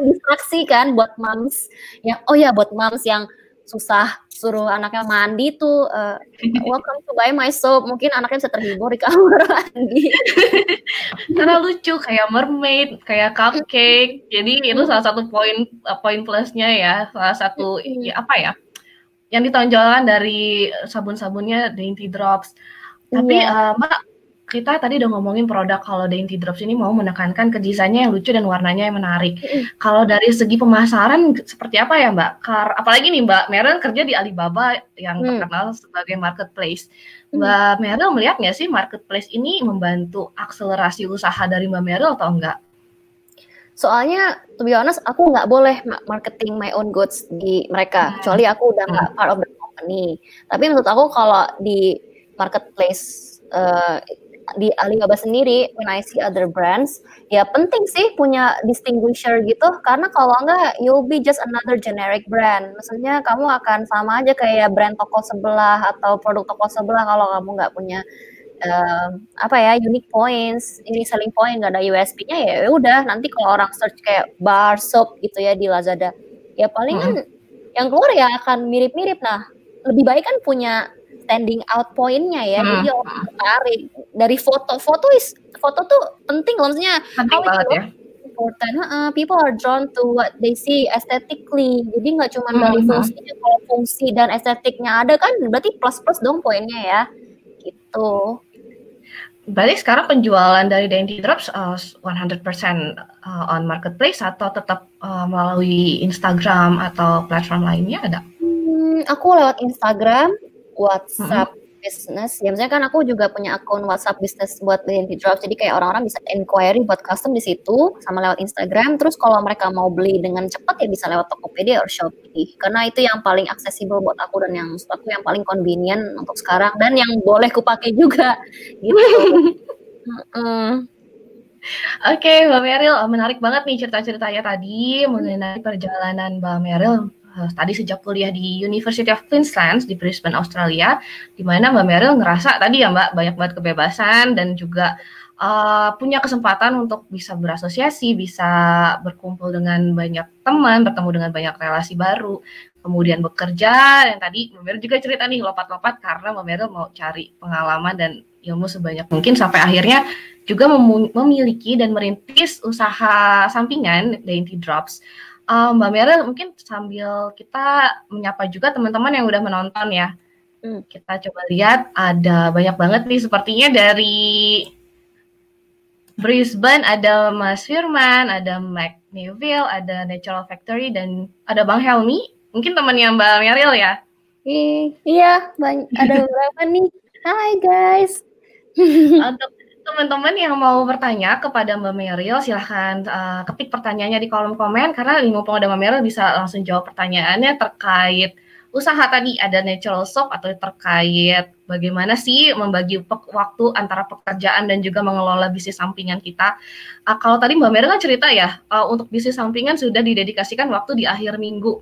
distraksi kan buat moms yang buat moms yang susah suruh anaknya mandi tuh, welcome to buy my soap. Mungkin anaknya bisa terhibur di kamar mandi. Karena lucu, kayak mermaid, kayak cupcake. Jadi itu salah satu poin plusnya ya, salah satu yang ditonjolkan dari sabun-sabunnya Dainty Drops. Tapi Mbak, kita tadi udah ngomongin produk kalau Dainty Drops ini mau menekankan ke desainnya yang lucu dan warnanya yang menarik. Kalau dari segi pemasaran seperti apa ya Mbak? Apalagi nih Mbak Meryl kerja di Alibaba yang terkenal sebagai marketplace. Mbak Meryl melihat nggak sih marketplace ini membantu akselerasi usaha dari Mbak Meryl atau enggak? Soalnya, to be honest, aku nggak boleh marketing my own goods di mereka, kecuali aku udah nggak part of the company. Tapi menurut aku kalau di marketplace di Alibaba sendiri, when I see other brands, ya penting sih punya distinguisher gitu, karena kalau enggak, you'll be just another generic brand. Maksudnya kamu akan sama aja kayak brand toko sebelah atau produk toko sebelah kalau kamu nggak punya unique points, unique selling point, nggak ada USP-nya ya udah. Nanti kalau orang search kayak bar soap gitu ya di Lazada, ya palingan yang keluar ya akan mirip-mirip. Nah, lebih baik kan punya standing out point-nya ya, jadi orang tertarik. Dari foto tuh penting loh, maksudnya penting banget ya. Important. People are drawn to what they see aesthetically. Jadi nggak cuma dari fungsinya, kalau fungsi dan estetiknya ada kan berarti plus dong poinnya ya, gitu. Berarti sekarang penjualan dari Dainty Drops 100% on marketplace atau tetap melalui Instagram atau platform lainnya ada? Aku lewat Instagram, WhatsApp business. Ya misalnya kan aku juga punya akun WhatsApp business buat Dainty Drops. Jadi kayak orang-orang bisa inquiry buat custom di situ sama lewat Instagram. Terus kalau mereka mau beli dengan cepat ya bisa lewat Tokopedia atau Shopee. Karena itu yang paling accessible buat aku dan yang menurut aku yang paling convenient untuk sekarang dan yang boleh kupakai juga gitu. Oke, Mbak Meryl, menarik banget nih cerita-ceritanya tadi mengenai perjalanan Mbak Meryl tadi sejak kuliah di University of Queensland di Brisbane, Australia, di mana Mbak Meryl ngerasa tadi ya Mbak, banyak banget kebebasan dan juga punya kesempatan untuk bisa berasosiasi, bisa berkumpul dengan banyak teman, bertemu dengan banyak relasi baru, kemudian bekerja, yang tadi Mbak Meryl juga cerita nih lompat-lompat karena Mbak Meryl mau cari pengalaman dan ilmu sebanyak mungkin sampai akhirnya juga memiliki dan merintis usaha sampingan Dainty Drops. Mbak Meryl mungkin sambil kita menyapa juga teman-teman yang udah menonton ya. Kita coba lihat ada banyak banget nih sepertinya dari Brisbane ada Mas Firman, ada Mac Neville, ada Natural Factory dan ada Bang Helmi. Mungkin temannya Mbak Meryl ya? Iya, ada beberapa nih. Hai guys. Untuk teman-teman yang mau bertanya kepada Mbak Meryl, silahkan ketik pertanyaannya di kolom komen, karena mumpung ada Mbak Meryl bisa langsung jawab pertanyaannya terkait usaha tadi, ada natural soap atau terkait bagaimana sih membagi waktu antara pekerjaan dan juga mengelola bisnis sampingan kita. Kalau tadi Mbak Meryl kan cerita ya, untuk bisnis sampingan sudah didedikasikan waktu di akhir minggu.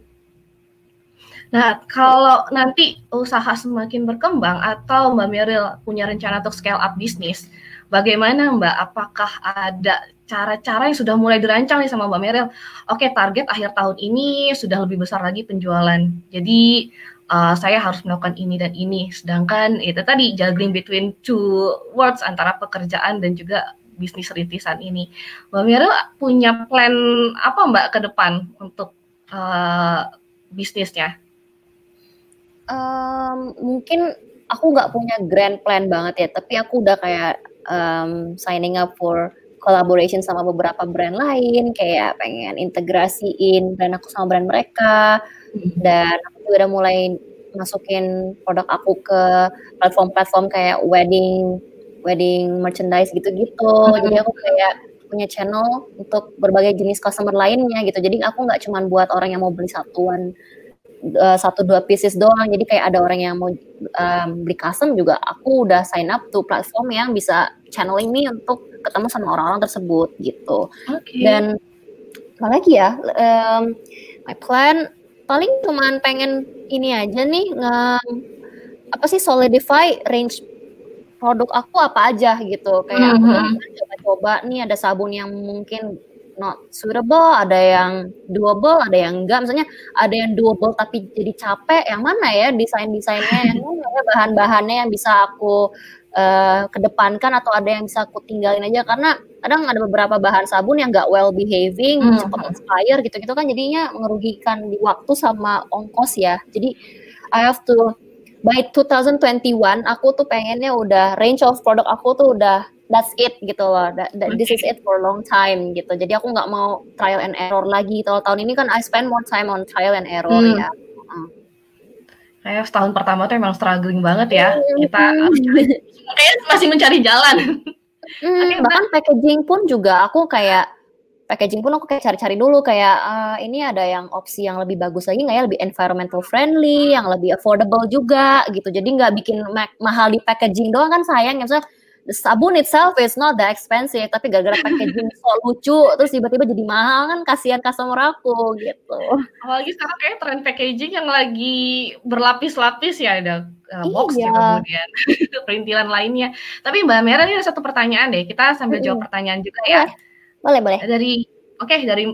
Nah, kalau nanti usaha semakin berkembang atau Mbak Meryl punya rencana untuk scale up bisnis, bagaimana Mbak? Apakah ada cara-cara yang sudah mulai dirancang nih sama Mbak Meryl? Oke, target akhir tahun ini sudah lebih besar lagi penjualan. Jadi saya harus melakukan ini dan ini. Sedangkan itu tadi juggling between two worlds antara pekerjaan dan juga bisnis rintisan ini. Mbak Meryl punya plan apa Mbak ke depan untuk bisnisnya? Mungkin aku nggak punya grand plan banget ya, tapi aku udah kayak signing up for collaboration sama beberapa brand lain, kayak pengen integrasiin brand aku sama brand mereka, dan aku juga udah mulai masukin produk aku ke platform-platform kayak wedding merchandise gitu-gitu. Jadi aku kayak punya channel untuk berbagai jenis customer lainnya gitu. Jadi aku nggak cuma buat orang yang mau beli satuan 1-2 pieces doang. Jadi kayak ada orang yang mau beli custom juga, aku udah sign up to platform yang bisa channeling me untuk ketemu sama orang-orang tersebut gitu. Dan apa lagi ya, my plan paling cuman pengen ini aja nih, solidify range produk aku apa aja gitu. Kayak aku coba-coba nih, ada sabun yang mungkin not suitable, ada yang doable, ada yang enggak. Misalnya ada yang doable tapi jadi capek, yang mana ya desain-desainnya, yang mana ya bahan-bahannya yang bisa aku kedepankan atau ada yang bisa aku tinggalin aja, karena kadang ada beberapa bahan sabun yang enggak well behaving, cepat expire gitu-gitu kan, jadinya merugikan di waktu sama ongkos ya. Jadi I have to by 2021 aku tuh pengennya udah range of produk aku tuh udah that's it gitu loh. This is it for a long time gitu. Jadi aku nggak mau trial and error lagi. Kalau tahun ini kan I spend more time on trial and error ya. Kayak setahun pertama tuh emang struggling banget ya. Kita kayak masih mencari jalan. Bahkan packaging pun aku kayak cari-cari dulu kayak ini ada yang opsi yang lebih bagus lagi nggak ya, lebih environmental friendly, yang lebih affordable juga gitu. Jadi nggak bikin mahal di packaging doang kan sayang. Misalnya the sabun itself is not that expensive, tapi gara-gara packaging so lucu terus tiba-tiba jadi mahal kan, kasihan customer aku gitu. Apalagi sekarang kayak tren packaging yang lagi berlapis-lapis ya, ada box juga kemudian perintilan lainnya. Tapi Mbak Mera ini ada satu pertanyaan deh, kita sambil jawab pertanyaan juga ya. Boleh. Dari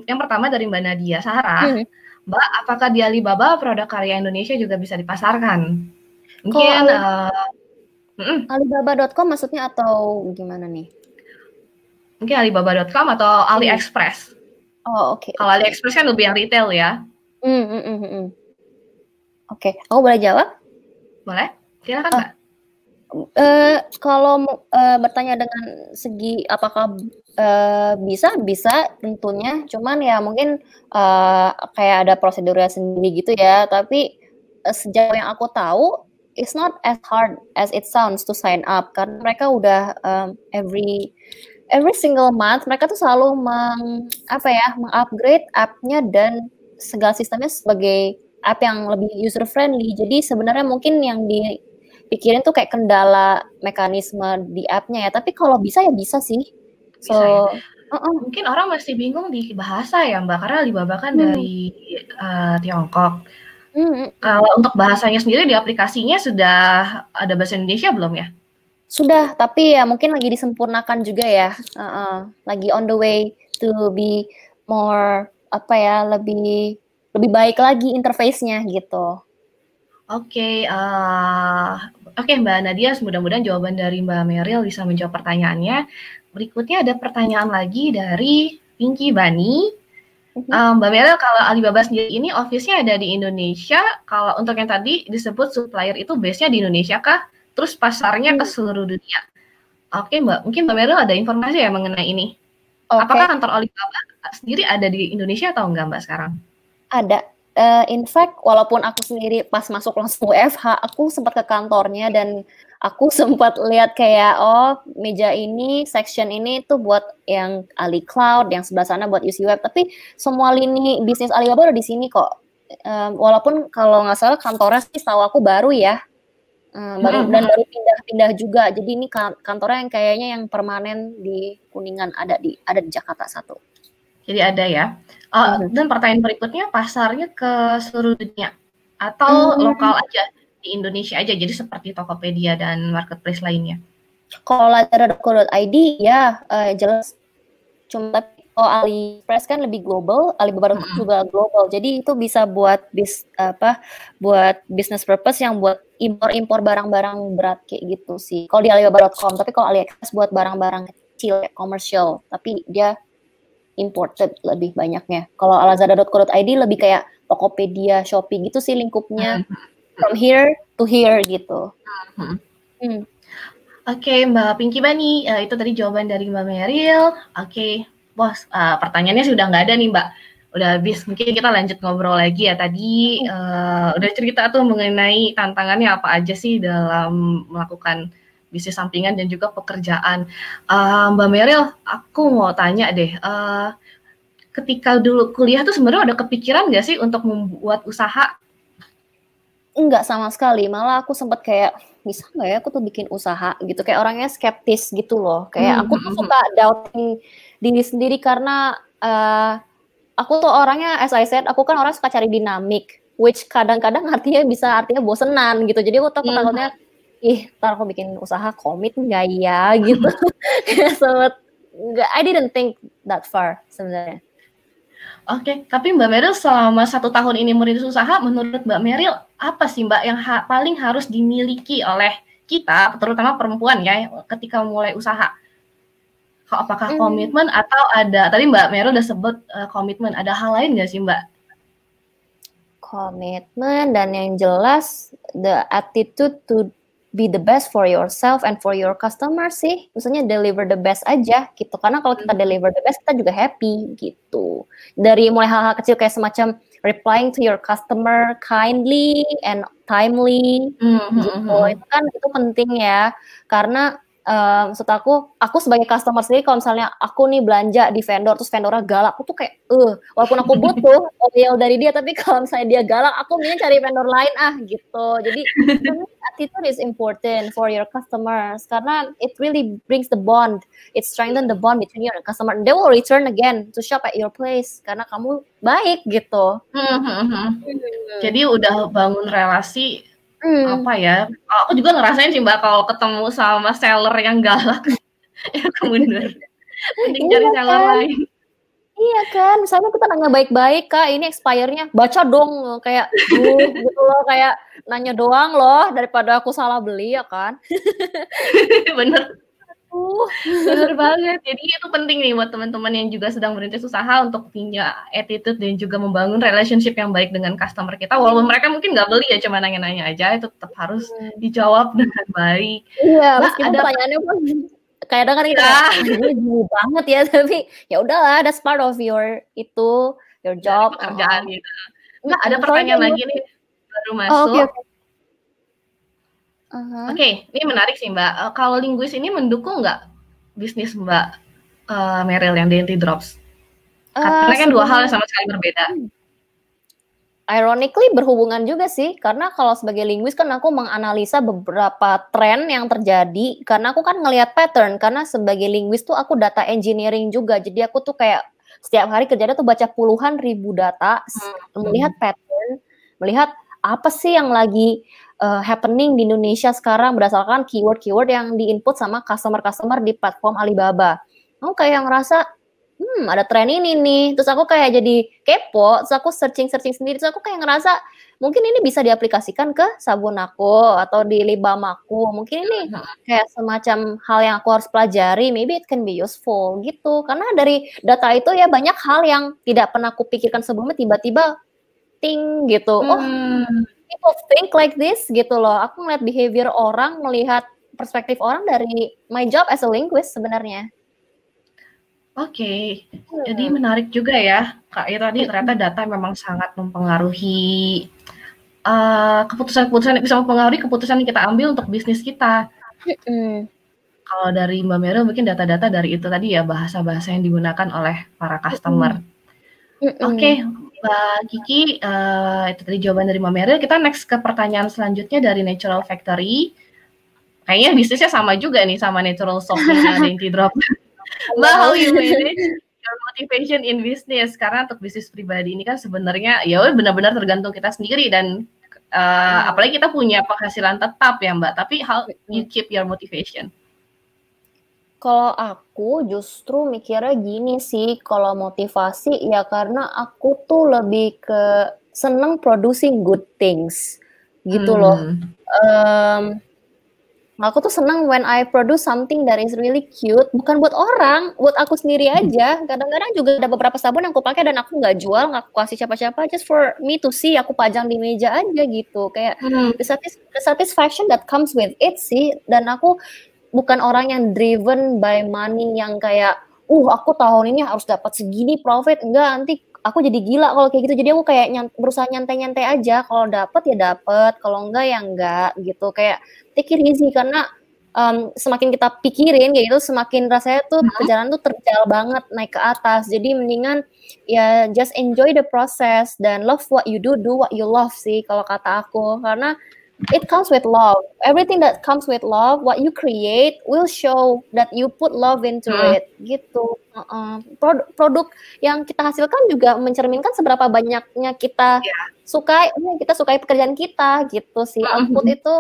yang pertama dari Mbak Nadia Sarah. Mbak, apakah di Alibaba produk karya Indonesia juga bisa dipasarkan? Mungkin Alibaba.com maksudnya atau gimana nih? Mungkin Alibaba.com atau AliExpress. Oh, oke. Kalau AliExpress kan lebih yang retail ya. Oke, aku boleh jawab? Boleh? Silakan, Mbak. Kalau bertanya dengan segi apakah bisa tentunya, cuman ya mungkin kayak ada prosedurnya sendiri gitu ya, tapi sejauh yang aku tahu it's not as hard as it sounds to sign up, karena mereka udah every single month mereka tuh selalu mengupgrade app-nya dan segala sistemnya sebagai app yang lebih user friendly. Jadi sebenarnya mungkin yang dipikirin tuh kayak kendala mekanisme di app-nya ya, tapi kalau bisa ya bisa sih. So mungkin orang masih bingung di bahasa ya Mbak, karena Alibaba kan dari Tiongkok. Kalau untuk bahasanya sendiri di aplikasinya sudah ada bahasa Indonesia belum ya? Sudah, tapi ya mungkin lagi disempurnakan juga ya. Lagi on the way to be more lebih baik lagi interface-nya gitu. Oke, Mbak Nadia, mudah-mudahan jawaban dari Mbak Meryl bisa menjawab pertanyaannya. Berikutnya ada pertanyaan lagi dari Pinky Bani. Mbak Meryl, kalau Alibaba sendiri ini office-nya ada di Indonesia. Kalau untuk yang tadi disebut supplier itu base-nya di Indonesia kah? Terus pasarnya ke seluruh dunia? Oke Mbak, mungkin Mbak Meryl ada informasi ya mengenai ini. Apakah kantor Alibaba sendiri ada di Indonesia atau enggak Mbak sekarang? Ada. In fact, walaupun aku sendiri pas masuk langsung WFH, aku sempat ke kantornya dan aku sempat lihat kayak meja ini, section ini tuh buat yang Ali Cloud, yang sebelah sana buat UC Web. Tapi semua lini bisnis Alibaba udah di sini kok. Walaupun kalau nggak salah kantornya sih setahu aku baru ya, baru pindah-pindah juga. Jadi ini kantornya yang kayaknya yang permanen di Kuningan, ada di Jakarta satu. Jadi ada ya. Dan pertanyaan berikutnya, pasarnya ke seluruh dunia atau lokal aja di Indonesia aja, jadi seperti Tokopedia dan marketplace lainnya? Kalau lazada.co.id ya jelas. Cuma tapi kalau AliExpress kan lebih global, Alibaba juga global. Jadi itu bisa buat buat business purpose yang buat impor barang-barang berat kayak gitu sih. Kalau di Alibaba.com, tapi kalau AliExpress buat barang-barang kecil kayak commercial, tapi dia imported lebih banyaknya. Kalau lazada.co.id lebih kayak Tokopedia, Shopee gitu sih lingkupnya. From here to here gitu. Oke, Mbak Pinky Bani, itu tadi jawaban dari Mbak Meryl. Oke, bos, pertanyaannya sudah nggak ada nih Mbak. Udah habis, mungkin kita lanjut ngobrol lagi ya. Tadi udah cerita tuh mengenai tantangannya apa aja sih dalam melakukan bisnis sampingan dan juga pekerjaan. Mbak Meryl, aku mau tanya deh, ketika dulu kuliah tuh sebenarnya ada kepikiran nggak sih untuk membuat usaha? Enggak sama sekali, malah aku sempat kayak, bisa nggak ya aku tuh bikin usaha gitu, kayak orangnya skeptis gitu loh, kayak aku tuh suka doubting diri sendiri karena aku tuh orangnya, as I said, aku kan orang suka cari dinamik, which kadang-kadang artinya bosenan gitu, jadi aku takutnya ntar aku bikin usaha komit nggak ya gitu. I didn't think that far sebenarnya. Oke, tapi Mbak Meryl selama 1 tahun ini merintis usaha, menurut Mbak Meryl apa sih Mbak yang paling harus dimiliki oleh kita, terutama perempuan ya, ketika mulai usaha? Apakah komitmen atau ada, tadi Mbak Meryl udah sebut komitmen, ada hal lain nggak sih Mbak? Komitmen dan yang jelas the attitude to be the best for yourself and for your customer sih. Maksudnya deliver the best aja gitu. Karena kalau kita deliver the best, kita juga happy gitu. Dari mulai hal-hal kecil kayak semacam replying to your customer kindly and timely gitu. Itu kan itu penting ya. Karena maksud aku sebagai customer sendiri, kalau misalnya aku nih belanja di vendor terus vendornya galak, aku tuh kayak walaupun aku butuh oil dari dia, tapi kalau misalnya dia galak, aku mending cari vendor lain gitu. Jadi attitude is important for your customers karena it really brings the bond, it strengthen the bond between you and customer. They will return again to shop at your place karena kamu baik gitu. Jadi udah bangun relasi. Apa ya, aku juga ngerasain sih Mbak, kalau ketemu sama seller yang galak ya aku mundur, mending cari seller lain. Iya kan, misalnya kita nanya baik-baik, Kak, ini expire-nya baca dong, kayak gitu loh, kayak nanya doang loh daripada aku salah beli ya kan. Bener bener banget. Jadi itu penting nih buat teman-teman yang juga sedang merintis usaha untuk punya attitude dan juga membangun relationship yang baik dengan customer kita. Walaupun mereka mungkin nggak beli ya, cuma nanya-nanya aja, itu tetap harus dijawab dengan baik. Iya, meskipun pertanyaannya pun kadang-kadang kita gini banget ya, tapi ya udahlah, that's part of your job, pekerjaan gitu. Mbak, ada pertanyaan lagi nih baru masuk. Oke, ini menarik sih Mbak. Kalau linguis ini mendukung nggak bisnis Mbak Meryl yang Dainty Drops? Karena kan dua hal yang sama sekali berbeda. Ironically berhubungan juga sih, karena kalau sebagai linguis kan aku menganalisa beberapa tren yang terjadi, karena aku kan ngelihat pattern, karena sebagai linguis tuh aku data engineering juga, jadi aku tuh kayak setiap hari kerjanya tuh baca puluhan ribu data, melihat pattern, melihat apa sih yang lagi happening di Indonesia sekarang berdasarkan keyword-keyword yang di-input sama customer-customer di platform Alibaba. Aku kayak ngerasa, ada tren ini nih. Terus aku kayak jadi kepo, terus aku searching sendiri. Terus aku kayak ngerasa, mungkin ini bisa diaplikasikan ke sabun aku atau di lip balm aku. Mungkin ini kayak semacam hal yang aku harus pelajari. Maybe it can be useful gitu. Karena dari data itu ya banyak hal yang tidak pernah aku pikirkan sebelumnya tiba-tiba ting gitu. People think like this gitu loh. Aku ngeliat behavior orang, melihat perspektif orang dari my job as a linguist sebenarnya. Oke, jadi menarik juga ya Kak. Ya tadi ternyata data memang sangat mempengaruhi keputusan-keputusan, bisa mempengaruhi keputusan yang kita ambil untuk bisnis kita. Kalau dari Mbak Meryl mungkin data-data dari itu tadi ya, bahasa-bahasa yang digunakan oleh para customer. Oke, Mbak Kiki, itu tadi jawaban dari Mbak Meryl. Kita next ke pertanyaan selanjutnya dari Natural Factory. Kayaknya bisnisnya sama juga nih sama Natural Softnya Dainty Drop. Mbak, how you manage your motivation in business? Karena untuk bisnis pribadi ini kan sebenarnya ya benar-benar tergantung kita sendiri dan apalagi kita punya penghasilan tetap ya Mbak. Tapi how you keep your motivation? Kalau aku justru mikirnya gini sih, kalau motivasi ya karena aku tuh lebih ke seneng producing good things gitu loh. Aku tuh senang when I produce something that is really cute, bukan buat orang, buat aku sendiri aja. Kadang-kadang juga ada beberapa sabun yang aku pakai dan aku nggak jual, nggak aku kasih siapa-siapa, just for me to see, aku pajang di meja aja gitu. Kayak the satisfaction that comes with it sih. Dan aku bukan orang yang driven by money yang kayak, aku tahun ini harus dapat segini profit. Enggak, nanti aku jadi gila kalau kayak gitu. Jadi aku kayak berusaha nyantai-nyantai aja. Kalau dapat ya dapat, kalau enggak ya enggak gitu. Kayak take it easy karena semakin kita pikirin kayak gitu, semakin rasanya tuh perjalanan tuh terjal banget naik ke atas. Jadi mendingan ya just enjoy the process dan love what you do what you love sih kalau kata aku. Karena it comes with love. Everything that comes with love, what you create will show that you put love into it gitu. Produk yang kita hasilkan juga mencerminkan seberapa banyaknya kita sukai pekerjaan kita gitu sih. Output itu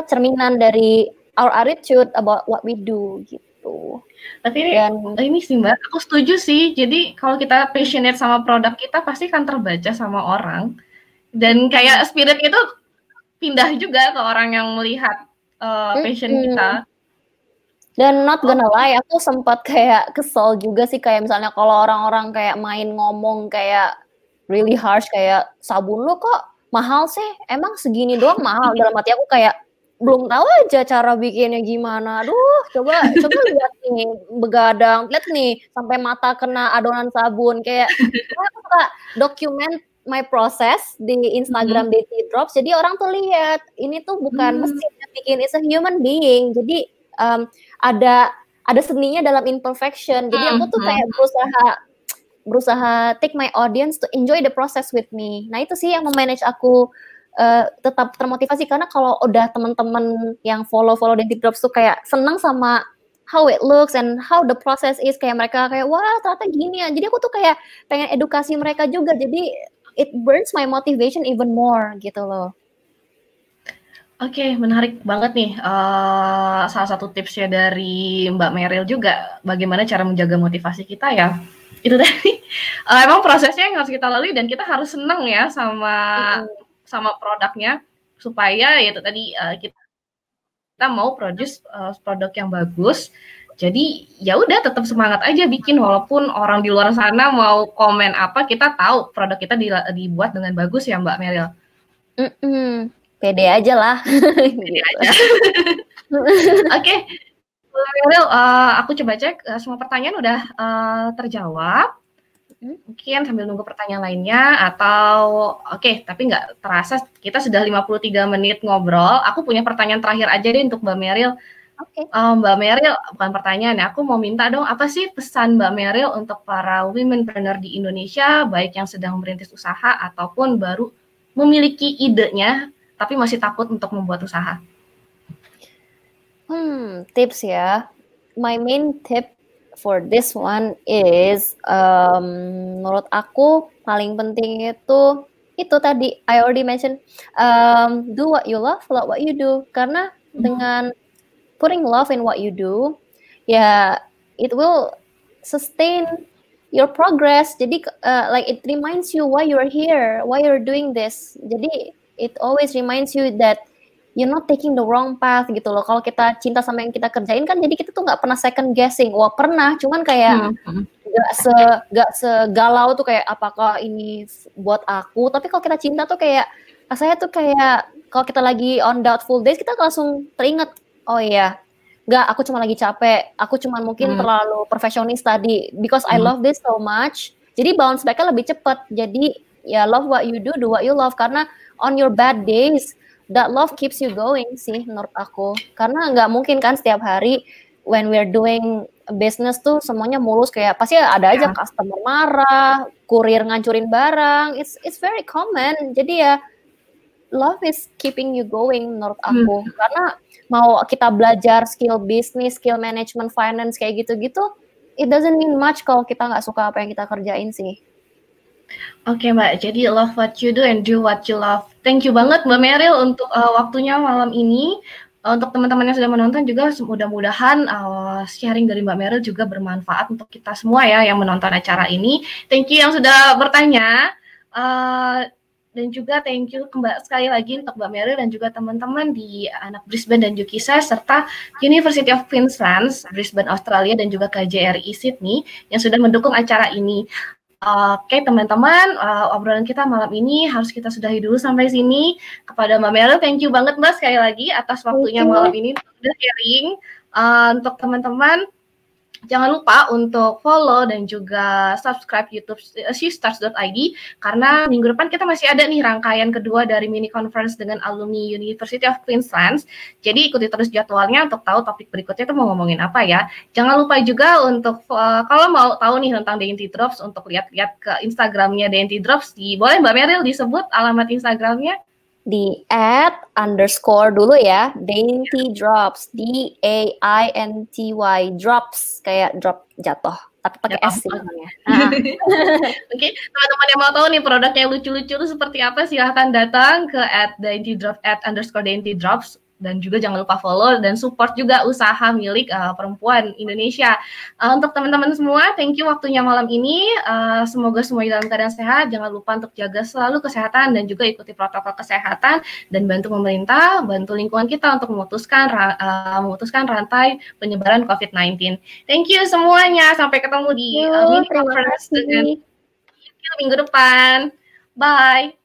cerminan dari our attitude about what we do gitu. Tapi ini sih Mbak, aku setuju sih. Jadi kalau kita passionate sama produk kita pasti akan terbaca sama orang. Dan kayak spirit itu pindah juga ke orang yang melihat passion kita. Dan not gonna lie, aku sempat kayak kesel juga sih, kayak misalnya kalau orang-orang kayak main ngomong kayak really harsh, kayak sabun lo kok mahal sih? Emang segini doang mahal? Dalam hati aku kayak belum tahu aja cara bikinnya gimana. Aduh, coba lihat nih begadang, lihat nih sampai mata kena adonan sabun kayak aku suka dokumen my process di Instagram Dainty Drops. Jadi orang tuh lihat ini tuh bukan mesin yang bikin, it's a human being. Jadi ada seninya dalam imperfection. Jadi aku tuh kayak berusaha take my audience to enjoy the process with me. Nah itu sih yang memanage aku tetap termotivasi, karena kalau udah teman-teman yang follow Dainty Drops tuh kayak seneng sama how it looks and how the process is, kayak mereka kayak wah ternyata gini ya. Jadi aku tuh kayak pengen edukasi mereka juga. Jadi it burns my motivation even more gitu loh. Oke, menarik banget nih. Salah satu tipsnya dari Mbak Meryl juga, bagaimana cara menjaga motivasi kita ya. Itu tadi, emang prosesnya yang harus kita lalui dan kita harus seneng ya sama produknya, supaya ya itu tadi kita mau produce produk yang bagus. Jadi ya udah tetap semangat aja bikin, walaupun orang di luar sana mau komen apa, kita tahu produk kita dibuat dengan bagus ya Mbak Meryl. Pede aja lah. Pede aja. Oke, Meryl, aku coba cek semua pertanyaan udah terjawab. Mungkin sambil nunggu pertanyaan lainnya atau oke, tapi nggak terasa kita sudah 53 menit ngobrol. Aku punya pertanyaan terakhir aja deh untuk Mbak Meryl. Oke. Mbak Meryl, bukan pertanyaan ya, aku mau minta dong, apa sih pesan Mbak Meryl untuk para womenpreneur di Indonesia, baik yang sedang merintis usaha ataupun baru memiliki idenya tapi masih takut untuk membuat usaha? Tips ya. My main tip for this one is menurut aku paling penting itu tadi I already mentioned, do what you love what you do. Karena dengan putting love in what you do, ya it will sustain your progress. Jadi like it reminds you why you're here, why you're doing this. Jadi it always reminds you that you're not taking the wrong path gitu loh. Kalau kita cinta sama yang kita kerjain kan, jadi kita tuh nggak pernah second guessing. Wah pernah, cuman kayak nggak segalau tuh kayak apakah ini buat aku. Tapi kalau kita cinta tuh kayak rasanya tuh kayak kalau kita lagi on doubtful days, kita langsung teringat, oh iya, nggak, aku cuma lagi capek, aku cuma mungkin terlalu perfeksionis tadi, because I love this so much. Jadi bounce back-nya lebih cepat. Jadi ya love what you do what you love, karena on your bad days that love keeps you going sih menurut aku. Karena nggak mungkin kan setiap hari when we're doing business tuh semuanya mulus, kayak pasti ada aja customer marah, kurir ngancurin barang. It's very common. Jadi ya love is keeping you going menurut aku. Karena mau kita belajar skill bisnis, skill management, finance kayak gitu-gitu, it doesn't mean much kalau kita nggak suka apa yang kita kerjain sih. Oke Mbak, jadi love what you do and do what you love. Thank you banget Mbak Meryl untuk waktunya malam ini. Untuk teman-teman yang sudah menonton juga, mudah-mudahan sharing dari Mbak Meryl juga bermanfaat untuk kita semua ya yang menonton acara ini. Thank you yang sudah bertanya. Dan juga thank you sekali lagi untuk Mbak Meryl dan juga teman-teman di anak Brisbane dan UKISA serta University of Queensland, Brisbane, Australia, dan juga KJRI Sydney yang sudah mendukung acara ini. Oke teman-teman, obrolan kita malam ini harus kita sudahi dulu sampai sini. Kepada Mbak Meryl, thank you banget Mbak sekali lagi atas waktunya malam ini sudah sharing. Untuk teman-teman, jangan lupa untuk follow dan juga subscribe YouTube shestarts.id, karena minggu depan kita masih ada nih rangkaian kedua dari mini conference dengan alumni University of Queensland. Jadi ikuti terus jadwalnya untuk tahu topik berikutnya itu mau ngomongin apa ya. Jangan lupa juga untuk kalau mau tahu nih tentang Dainty Drops, untuk lihat-lihat ke Instagramnya Dainty Drops. Boleh Mbak Meryl disebut alamat Instagramnya? Di @ dulu ya, Dainty Drops, DAINTY Drops, kayak drop jatuh tapi pakai S sih namanya. Oke, teman-teman yang mau tahu nih produknya lucu-lucu itu seperti apa, silahkan datang ke @daintydrops @daintydrops. Dan juga jangan lupa follow dan support juga usaha milik perempuan Indonesia. Untuk teman-teman semua, thank you waktunya malam ini. Semoga semuanya dalam keadaan sehat. Jangan lupa untuk jaga selalu kesehatan dan juga ikuti protokol kesehatan dan bantu pemerintah, bantu lingkungan kita untuk memutuskan rantai penyebaran COVID-19. Thank you semuanya. Sampai ketemu di mini conference dengan minggu depan. Bye.